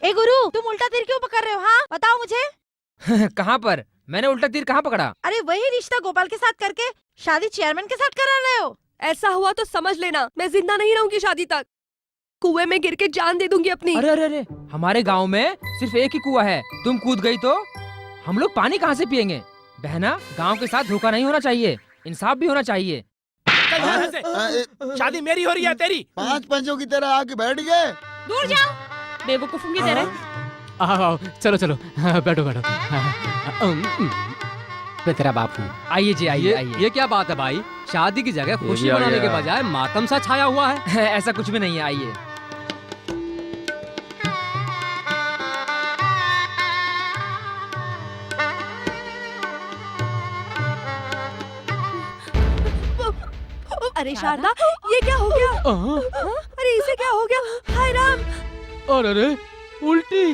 ए गुरु, तुम उल्टा तीर क्यों पकड़ रहे हो? हाँ बताओ मुझे। कहाँ पर? मैंने उल्टा तीर कहाँ पकड़ा? अरे वही रिश्ता गोपाल के साथ करके शादी चेयरमैन के साथ करा रहे हो। ऐसा हुआ तो समझ लेना मैं जिंदा नहीं रहूंगी शादी तक। कुएं में गिर के जान दे दूंगी अपनी। अरे अरे अरे, हमारे गांव में सिर्फ एक ही कुआं है, तुम कूद गई तो हम लोग पानी कहाँ से पियेंगे? बहना, गांव के साथ धोखा नहीं होना चाहिए, इंसाफ भी होना चाहिए। चल यहाँ से। शादी मेरी हो रही है तेरी। 5 पंचों की तरह आके बैठ गए। दूर जाओ, बेवकूफों की तरह। आओ चलो चलो, बैठो बैठो। मैं तेरा बाप हूँ। आइए जी, आइए आइए। ये क्या बात है भाई? शादी की जगह खुशी आ मनाने गया। के बजाय मातम सा छाया हुआ है। ऐसा कुछ भी नहीं है, आइए। अरे शारदा, ये क्या हो गया? अरे इसे क्या हो गया? हाय राम। अरे उल्टी।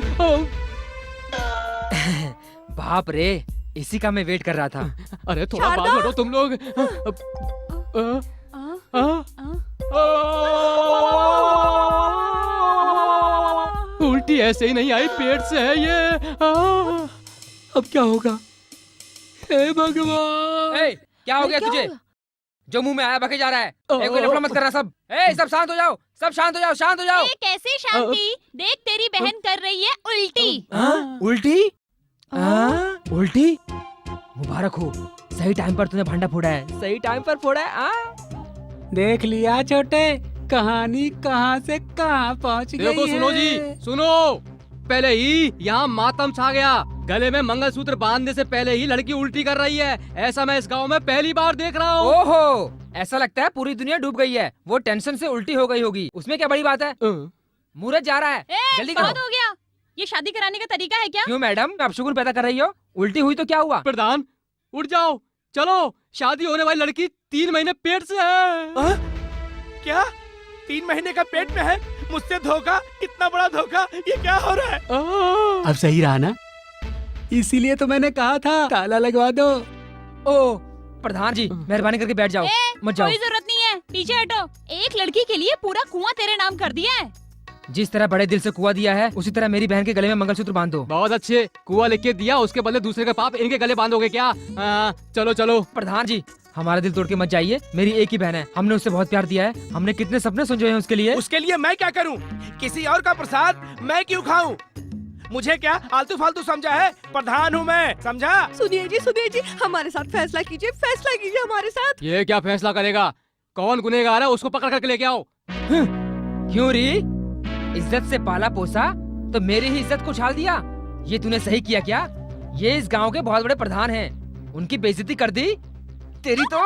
बाप रे, इसी का मैं वेट कर रहा था। अरे थोड़ा बात करो तुम लोग। उल्टी ऐसे ही नहीं आई, पेट से है ये। अब क्या होगा? हे भगवान। ए, क्या हो गया तुझे? जो मुंह में आया बके जा रहा है। एक कोई लफड़ा मत करना सब। ए, सब शांत हो जाओ, सब शांत हो जाओ, शांत हो जाओ। कैसी शांति? देख तेरी बहन कर रही है उल्टी। उल्टी? उल्टी? मुबारक हो, सही टाइम पर तूने भांडा फोड़ा है, सही टाइम पर फोड़ा है। देख लिया छोटे, कहानी कहाँ से कहाँ पहुँच गई देखो है। सुनो जी, सुनो। पहले ही यहाँ मातम छा गया। गले में मंगलसूत्र बांधने से पहले ही लड़की उल्टी कर रही है। ऐसा मैं इस गांव में पहली बार देख रहा हूँ। ओहो, ऐसा लगता है पूरी दुनिया डूब गई है। वो टेंशन से उल्टी हो गई होगी, उसमें क्या बड़ी बात है? मुहूर्त जा रहा है, जल्दी बहुत करो। हो गया। ये शादी कराने का तरीका है क्या? क्यों मैडम, आप शुगुन पैदा कर रही हो? उल्टी हुई तो क्या हुआ? प्रधान उठ जाओ, चलो। शादी होने वाली लड़की 3 महीने पेट से है। क्या 3 महीने का पेट में है? मुझसे धोखा, इतना बड़ा धोखा, ये क्या हो रहा है? अब सही रहा ना? इसीलिए तो मैंने कहा था ताला लगवा दो। ओ प्रधान जी, मेहरबानी करके बैठ जाओ, मत जाओ। कोई जरूरत नहीं है, पीछे हटो। एक लड़की के लिए पूरा कुआं तेरे नाम कर दिया है। जिस तरह बड़े दिल से कुआं दिया है, उसी तरह मेरी बहन के गले में मंगलसूत्र बांध दो। बहुत अच्छे, कुआं लेके दिया, उसके बदले दूसरे का पाप इनके गले बांधोगे क्या? चलो चलो। प्रधान जी, हमारा दिल तोड़ के मत जाइए, मेरी एक ही बहन है, हमने उससे बहुत प्यार दिया है, हमने कितने सपने सोचे हैं उसके लिए। उसके लिए मैं क्या करूं? किसी और का प्रसाद मैं क्यों खाऊं? मुझे क्या आलतू फालतू समझा है? प्रधान हूँ मैं, समझा? सुनिए जी, हमारे साथ फैसला कीजिए हमारे साथ। ये क्या फैसला करेगा? कौन गुनहगार है उसको पकड़ करके लेके आओ। क्यों री? इज्जत से पाला पोसा तो मेरी ही इज्जत को उछाल दिया। ये तूने सही किया क्या? ये इस गांव के बहुत बड़े प्रधान हैं, उनकी बेइज्जती कर दी तेरी तो।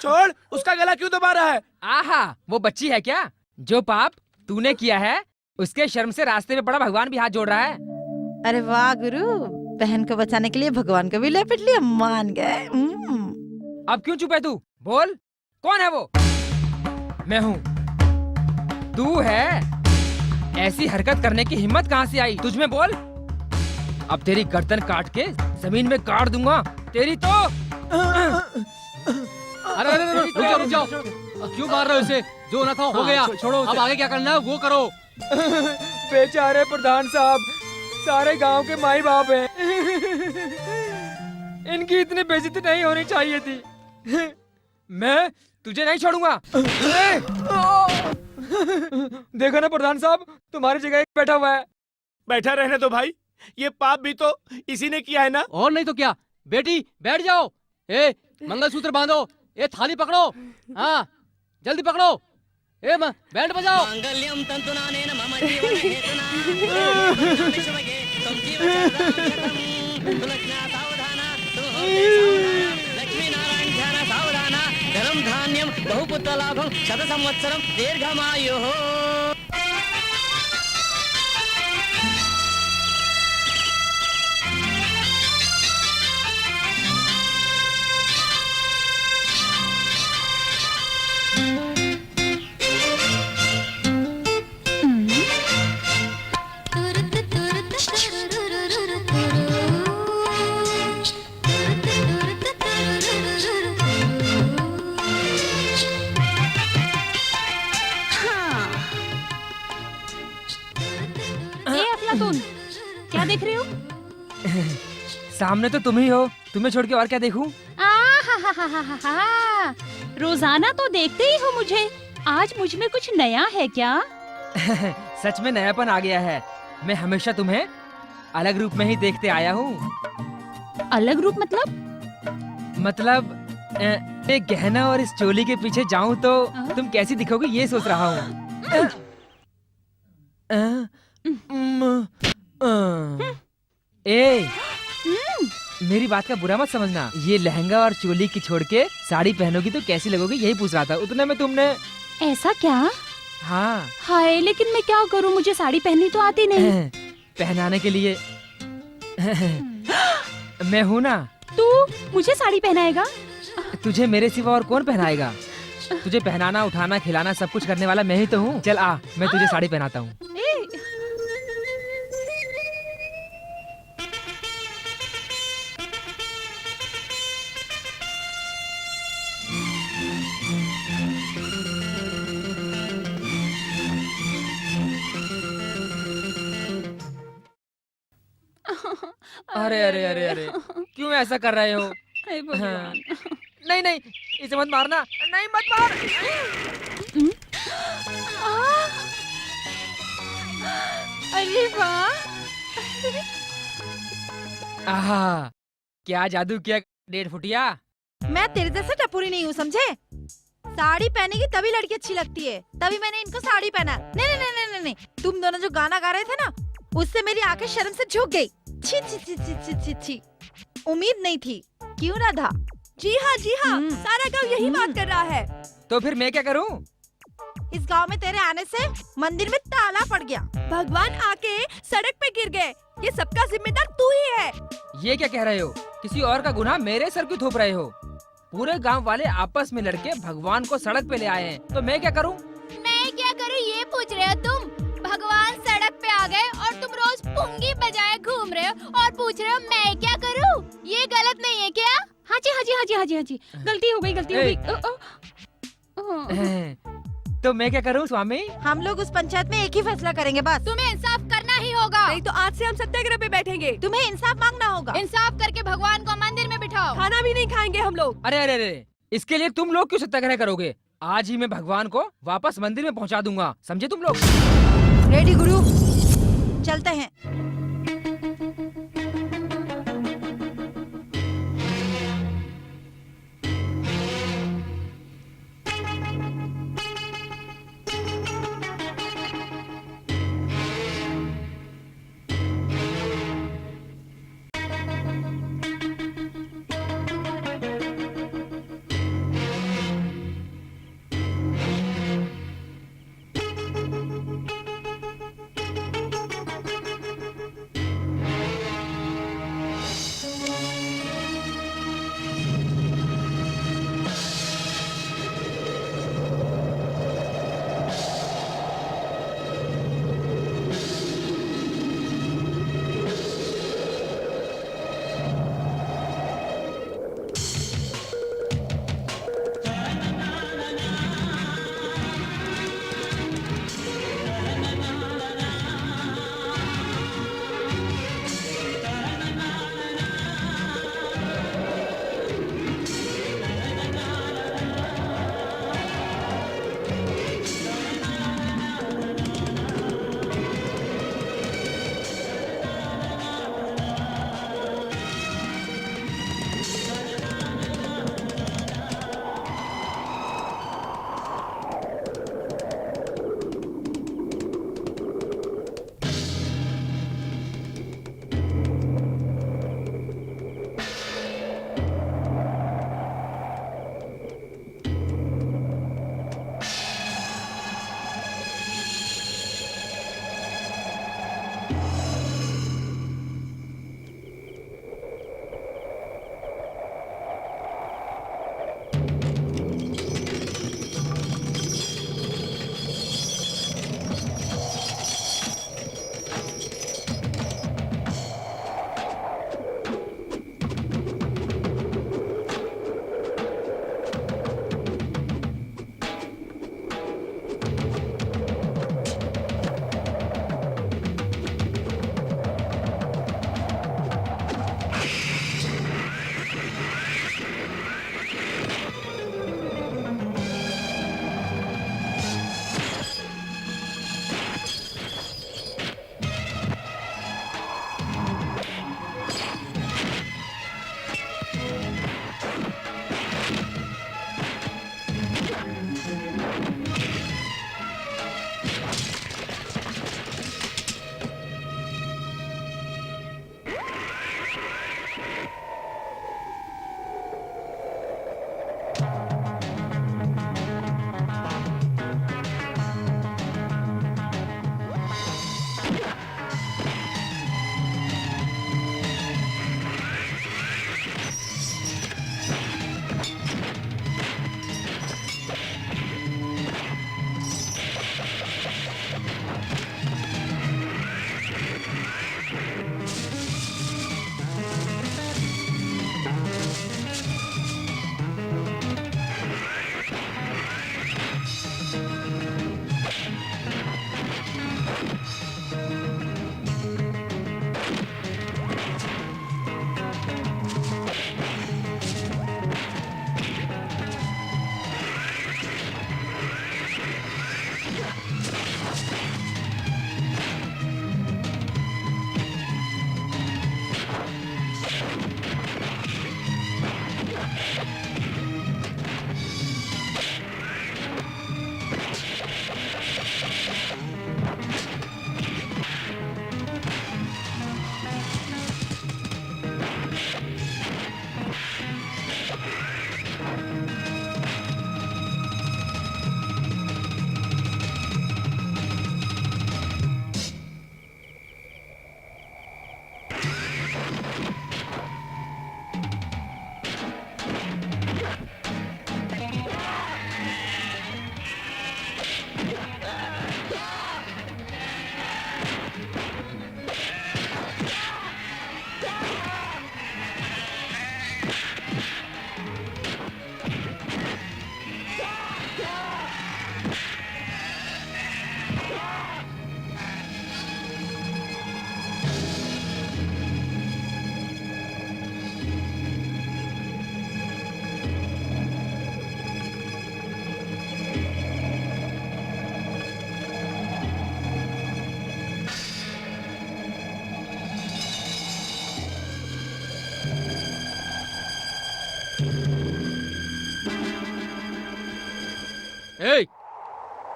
छोड़, उसका गला क्यों दबा रहा है? आहा, वो बच्ची है क्या? जो पाप तूने किया है उसके शर्म से रास्ते में पड़ा भगवान भी हाथ जोड़ रहा है। अरे वाह गुरु, बहन को बचाने के लिए भगवान को भी लेपिट लिया, मान गए। अब क्यों चुप है तू? बोल, कौन है वो? मैं हूँ। तू है? ऐसी हरकत करने की हिम्मत कहाँ से आई तुझ में, बोल। अब तेरी गर्दन काट के जमीन में गाड़ दूंगा तेरी तो। अरे रुक जाओ। क्यों मार रहे हो इसे? जो ना था हो गया, छोड़ो। अब आगे क्या करना है वो करो। बेचारे प्रधान साहब, सारे गांव के माई बाप हैं। इनकी इतनी बेइज्जती नहीं होनी चाहिए थी। मैं तुझे नहीं छोड़ूंगा। देखो ना प्रधान साहब, तुम्हारी जगह एक बैठा हुआ है। बैठा रहने दो भाई, ये पाप भी तो इसी ने किया है ना। और नहीं तो क्या। बेटी बैठ जाओ। ए मंगलसूत्र बांधो। ए थाली पकड़ो। हाँ जल्दी पकड़ो। ए बैंड बजाओ। मांगल्यम तंतुनानेन मम जीवन हेतुना तुलक्ष्म्या सावधाना लक्ष्मी नारायण ध्यान सावधाना धनम धान्यम बहुपुत्र लाभम शत संवत्सरम दीर्घमायुः। क्या देख रहे हो? सामने तो तुम ही हो, तुम्हें छोड़ के और क्या देखूं? रोजाना तो देखते ही हो मुझे, आज मुझ में कुछ नया है क्या? सच में नयापन आ गया है। मैं हमेशा तुम्हें अलग रूप में ही देखते आया हूँ। अलग रूप मतलब? एक गहना और इस चोली के पीछे जाऊँ तो तुम कैसी दिखोगी ये सोच रहा हूँ। मेरी बात का बुरा मत समझना। ये लहंगा और चोली की छोड़ के साड़ी पहनोगी तो कैसी लगोगी यही पूछ रहा था। उतने में तुमने। ऐसा क्या? हाँ। हाय, लेकिन मैं क्या करूँ, मुझे साड़ी पहननी तो आती नहीं। पहनाने के लिए मैं हूँ ना। तू मुझे साड़ी पहनाएगा? तुझे मेरे सिवा और कौन पहनाएगा? तुझे पहनाना, उठाना, खिलाना सब कुछ करने वाला मैं ही तो हूँ। चल आ, मैं तुझे साड़ी पहनाता हूँ। अरे अरे अरे अरे, क्यों ऐसा कर रहे हो? हाँ। नहीं नहीं, इसे मत मारना। नहीं मत मार। अरे वाह, आहा, क्या जादू किया 1.5 फुटिया। मैं तेरे जैसे टपुरी नहीं हूँ, समझे? साड़ी पहनेगी तभी लड़की अच्छी लगती है, तभी मैंने इनको साड़ी पहना। नहीं नहीं नहीं नहीं नहीं, तुम दोनों जो गाना गा रहे थे ना, उससे मेरी आंखें शर्म से झुक गई। छी छी छी छी छी छी छी। उम्मीद नहीं थी, क्यों राधा? जी हाँ, सारा गांव यही बात कर रहा है। तो फिर मैं क्या करूँ? इस गांव में तेरे आने से मंदिर में ताला पड़ गया। भगवान आके सड़क पे गिर गए, ये सबका जिम्मेदार तू ही है। ये क्या कह रहे हो? किसी और का गुनाह मेरे सर क्यों थोप रहे हो? पूरे गांव वाले आपस में लड़के भगवान को सड़क पे ले आए हैं, तो मैं क्या करूँ? मैं क्या करूँ ये पूछ रहे हो तुम? भगवान सड़क पे आ गए और तुम रोज पुंगी बजाए घूम रहे हो और पूछ रहे हो मैं क्या करूँ? ये गलत नहीं है क्या? हाँ जी हाँ जी हाँ जी हाँ जी हाँ जी, गलती हो गई। तो मैं क्या करूँ स्वामी? हम लोग उस पंचायत में एक ही फैसला करेंगे बस। तुम्हें इंसाफ करना ही होगा, नहीं तो आज से हम सत्याग्रह पे बैठेंगे। तुम्हें इंसाफ मांगना होगा। इंसाफ करके भगवान को मंदिर में बिठाओ। खाना भी नहीं खाएंगे हम लोग। अरे अरे अरे, इसके लिए तुम लोग क्यों सत्याग्रह करोगे? आज ही मैं भगवान को वापस मंदिर में पहुंचा दूंगा, समझे तुम लोग? रेडी गुरु, चलते हैं।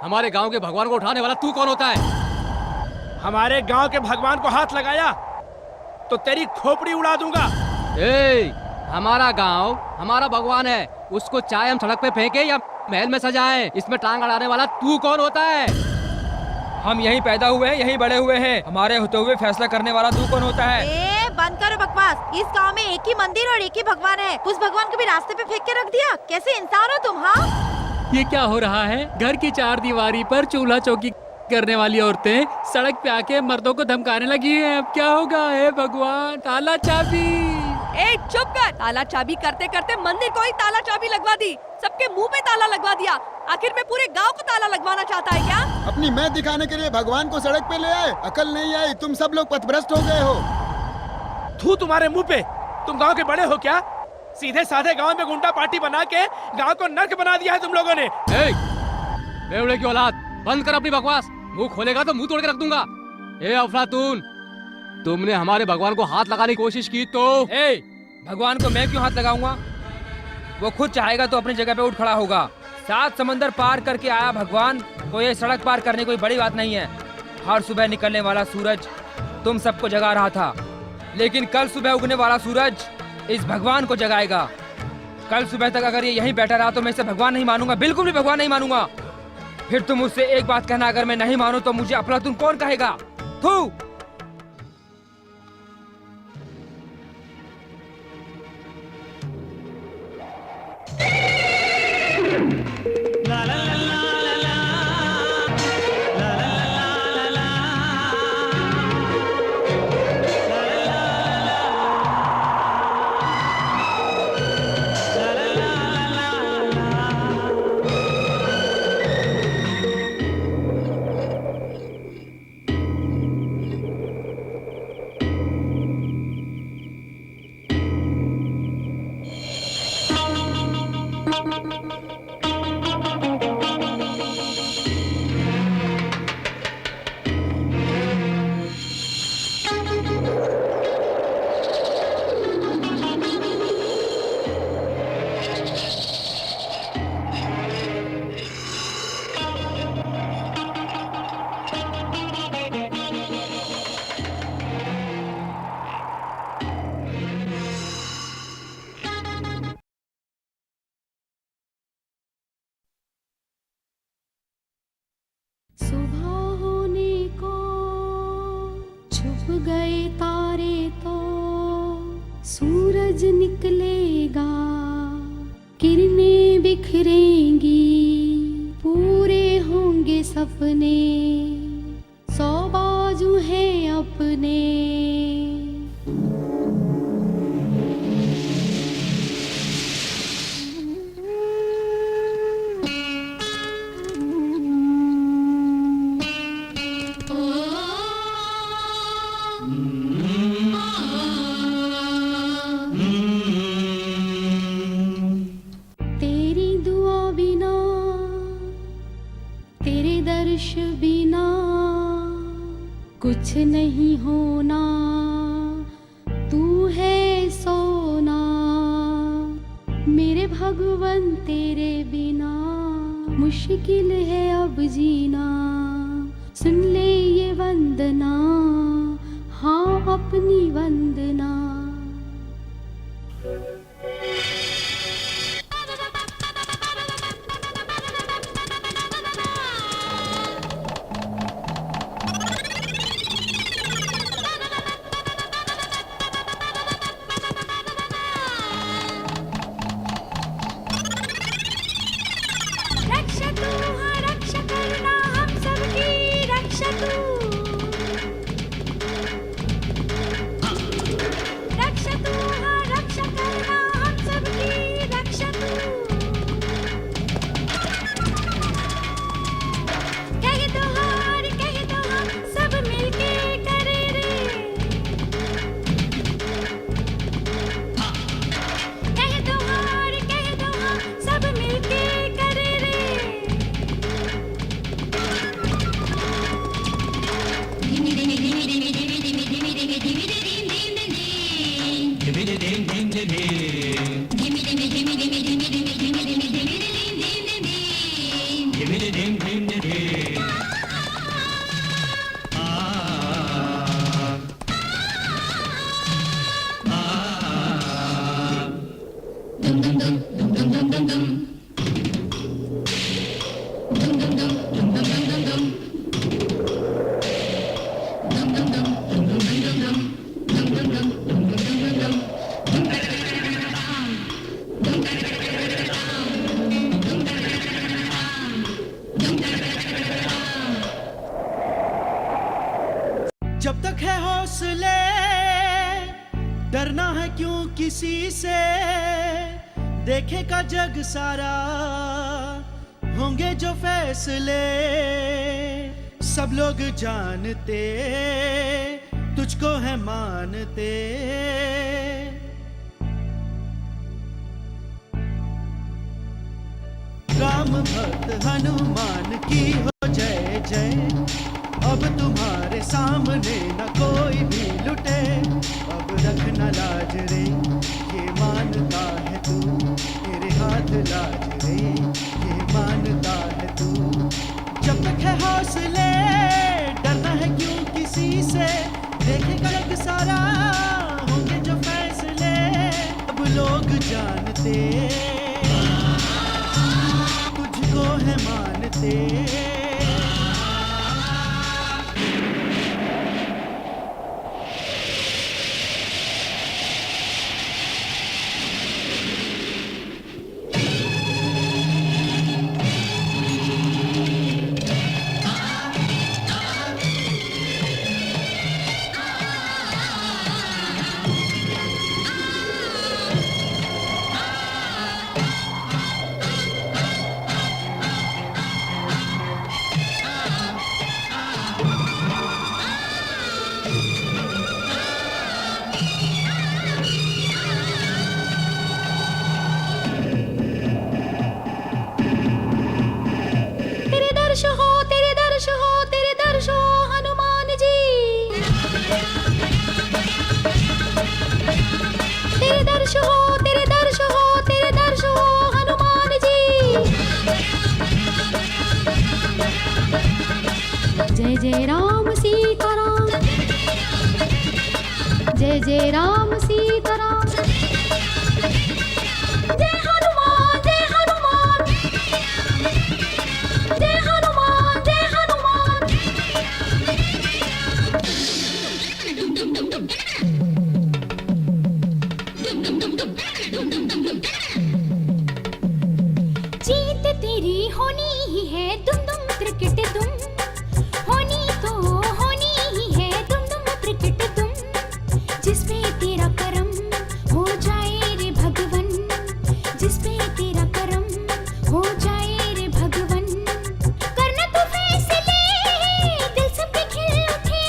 हमारे गांव के भगवान को उठाने वाला तू कौन होता है? हमारे गांव के भगवान को हाथ लगाया तो तेरी खोपड़ी उड़ा दूंगा। हमारा गांव हमारा भगवान है, उसको चाहे हम सड़क पे फेंके या महल में सजाएं, इसमें टांग अड़ाने वाला तू कौन होता है? हम यहीं पैदा हुए हैं, यहीं बड़े हुए हैं, हमारे होते हुए फैसला करने वाला तू कौन होता है? बंद करो बकवास। इस गांव में एक ही मंदिर और एक ही भगवान है। उस भगवान को भी रास्ते पे फेंक के रख दिया। कैसे इंसान हो तुम? हाँ, ये क्या हो रहा है? घर की चार दीवारी पर चूल्हा चौकी करने वाली औरतें सड़क पे आके मर्दों को धमकाने लगी हैं। अब क्या होगा? हे भगवान, ताला चाबी। ए चुप कर। ताला चाबी करते करते मंदिर को ही ताला चाबी लगवा दी, सबके मुंह पे ताला लगवा दिया। आखिर में पूरे गांव को ताला लगवाना चाहता है क्या? अपनी मैं दिखाने के लिए भगवान को सड़क पे ले आए, अकल नहीं आई। तुम सब लोग पथभ्रष्ट हो गए हो। थू तुम्हारे मुंह पे। तुम गांव के बड़े हो क्या? सीधे साधे गांव में गुंडा पार्टी बना के गांव को नर्क बना दिया है तुम लोगों ने। बेवड़े की औलाद, बंद कर अपनी बकवास। मुंह खोलेगा तो मुंह तोड़ के रख दूंगा। ए अफलातून, तुमने हमारे भगवान को हाथ लगाने की कोशिश की तो? भगवान को मैं क्यों हाथ लगाऊंगा? वो खुद चाहेगा तो अपनी जगह पे उठ खड़ा होगा। 7 समंदर पार करके आया भगवान को ये सड़क पार करने कोई बड़ी बात नहीं है। हर सुबह निकलने वाला सूरज तुम सबको जगा रहा था, लेकिन कल सुबह उगने वाला सूरज इस भगवान को जगाएगा। कल सुबह तक अगर ये यहीं बैठा रहा तो मैं इसे भगवान नहीं मानूंगा, बिल्कुल भी भगवान नहीं मानूंगा। फिर तुम मुझसे एक बात कहना, अगर मैं नहीं मानूं तो मुझे अफलातून कौन कहेगा? थू। गए तारे तो सूरज निकलेगा, किरणें बिखरेंगी, पूरे होंगे सपने, 100 बाजू हैं अपने। तेरी दुआ बिना, तेरे दर्श बिना कुछ नहीं होना, तू है सोना मेरे भगवन, तेरे बिना मुश्किल है अब जीना। सुन ले ये वंदना, हाँ अपनी वंदना। डरना है क्यों किसी से, देखेगा जग सारा, होंगे जो फैसले सब लोग जानते, तुझको है मानते। राम भक्त हनुमान की हो जय जय, अब तुम्हारे सामने न कोई भी लुटे, अब रखना लाज रे, ये मानता है तू, तेरे हाथ लाज रे, ये मानता है तू। जब तक है हौसले, डरना है क्यों किसी से, देखेगा जग सारा, होंगे जो फैसले अब लोग जानते, तुझको है मानते। जय जय राम सीताराम, जय जय राम सीताराम, जय हनुमान जय हनुमान, जय हनुमान जय हनुमान। जीत तेरी होनी ही है, दुम दुम क्रिकेट दुम, होनी तो होनी ही है, दुम दुम क्रिकेट दुम। जिसपे तेरा करम हो जाए रे भगवन, जिसपे तेरा करम हो जाए रे भगवन। करना तो फैसले, दिल सबके खिल उठे,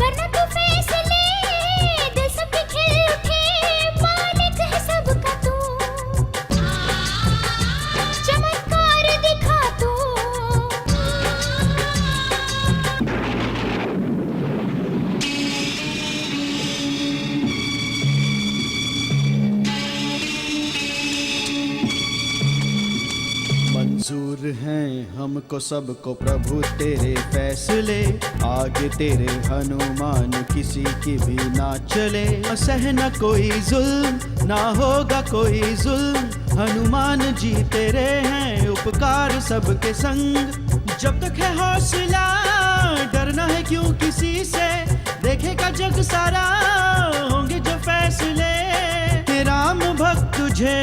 करना तो फैसले, दिल सबके खिल उठे। मालिक है सबका तू, चमत्कार दिखा तू। मंजूर हैं हमको सबको प्रभु तेरे फैसले, आगे तेरे हनुमान किसी की भी ना चले। सहना कोई जुल्म, ना होगा कोई जुल्म, हनुमान जी तेरे हैं उपकार सबके संग। जब तक है हौसला, डरना है क्यों किसी से, देखेगा जग सारा, होंगे जो फैसले। हे राम भक्त तुझे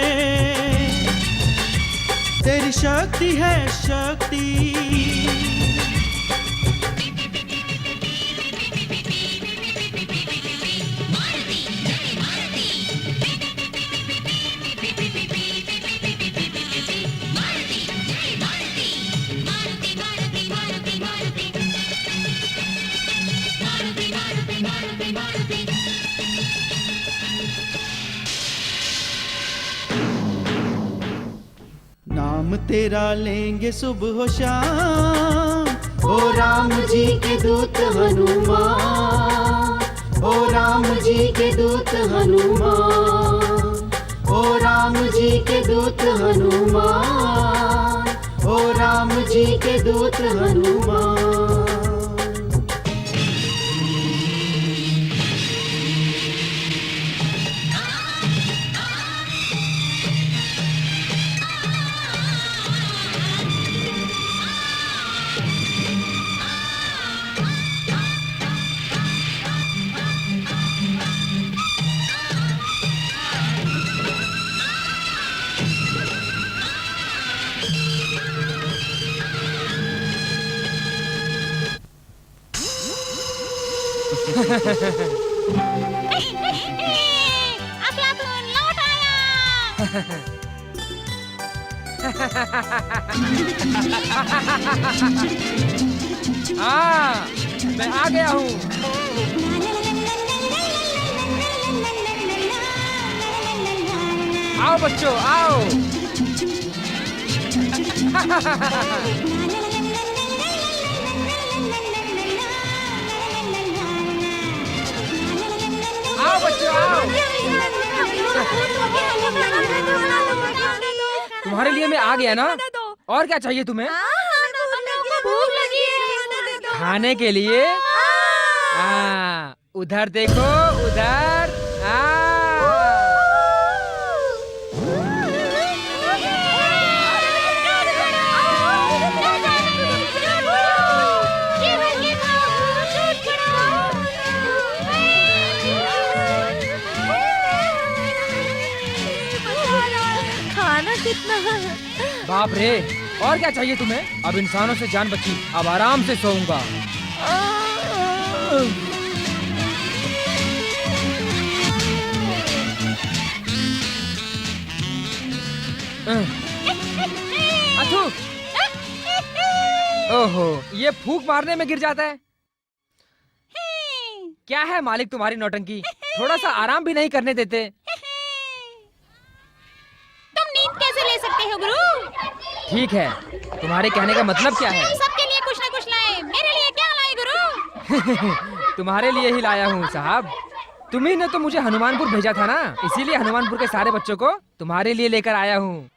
तेरी शक्ति है शक्ति। नाम तेरा लेंगे सुबह शाम, ओ राम जी के दूत हनुमान, ओ राम जी के दूत हनुमान, ओ राम जी के दूत हनुमान, ओ राम जी के दूत हनुमान। अफलातून लौट आया। हाँ, मैं आ गया हूँ। आओ बच्चों, आओ। आओ बच्चों, आओ। तुम्हारे लिए मैं आ गया ना। और क्या चाहिए तुम्हें? भूख लगी है। खाने के लिए? उधर देखो, उधर। खाना कितना है? बाप रे, और क्या चाहिए तुम्हें? अब इंसानों से जान बची, अब आराम से सोऊंगा। अथू, ओहो, ये फूंक मारने में गिर जाता है। क्या है मालिक तुम्हारी नौटंकी? थोड़ा सा आराम भी नहीं करने देते। तुम नींद कैसे ले सकते हो गुरु? ठीक है, तुम्हारे कहने का मतलब क्या है? सबके लिए कुछ न कुछ लाए, मेरे लिए क्या लाए गुरु? तुम्हारे लिए ही लाया हूँ साहब। तुम्ही ने तो मुझे हनुमानपुर भेजा था ना, इसीलिए हनुमानपुर के सारे बच्चों को तुम्हारे लिए लेकर आया हूँ।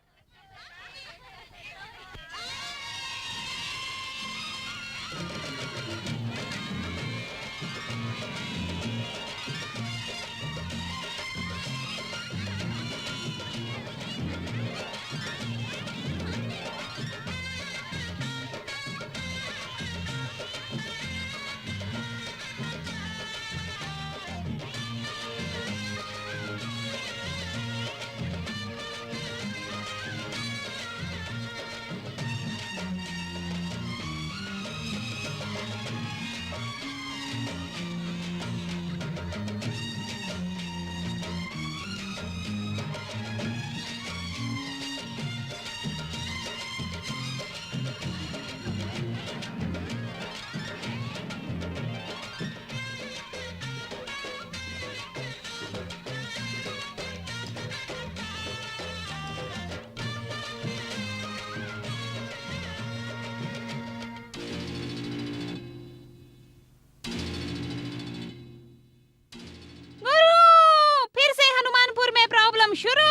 शुरू।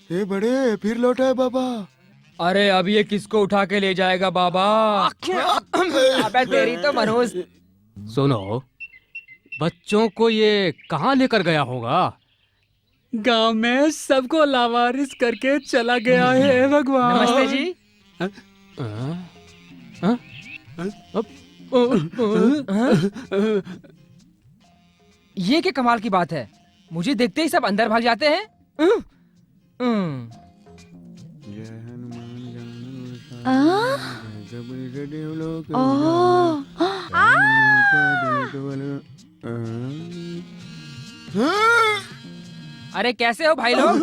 ए बड़े, फिर लौटा है बाबा। अरे अब ये किसको उठा के ले जाएगा बाबा? अबे तेरी तो मनहूस। सुनो, बच्चों को ये कहाँ लेकर गया होगा? गांव में सबको लावारिस करके चला गया है भगवान। नमस्ते जी। ये क्या कमाल की बात है, मुझे देखते ही सब अंदर भाग जाते हैं। अरे कैसे हो भाई लोग?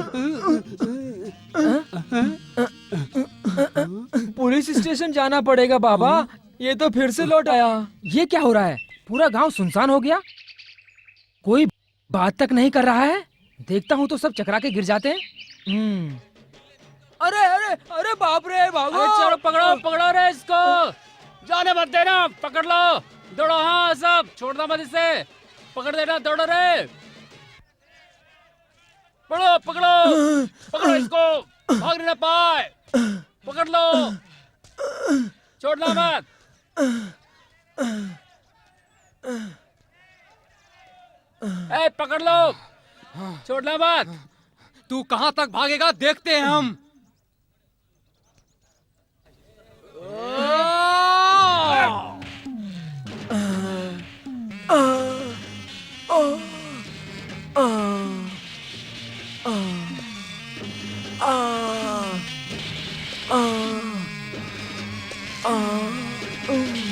पुलिस स्टेशन जाना पड़ेगा बाबा, ये तो फिर से लौट आया। ये क्या हो रहा है? पूरा गांव सुनसान हो गया, कोई बात तक नहीं कर रहा है। देखता हूँ तो सब चकरा के गिर जाते हैं। अरे अरे अरे बाप रे, भागो! चलो पकड़ो पकड़ो रे इसको, जाने मत देना, पकड़ लो, दौड़ो। हाँ सब, छोड़ना मत इसे, पकड़ देना, दौड़ो रे, पकड़ो पकड़ो पकड़ो इसको, भाग ना पाए, पकड़ लो, छोड़ना मत। ए पकड़ लो, छोड़ना मत। तू कहाँ तक भागेगा देखते हैं हम। आ,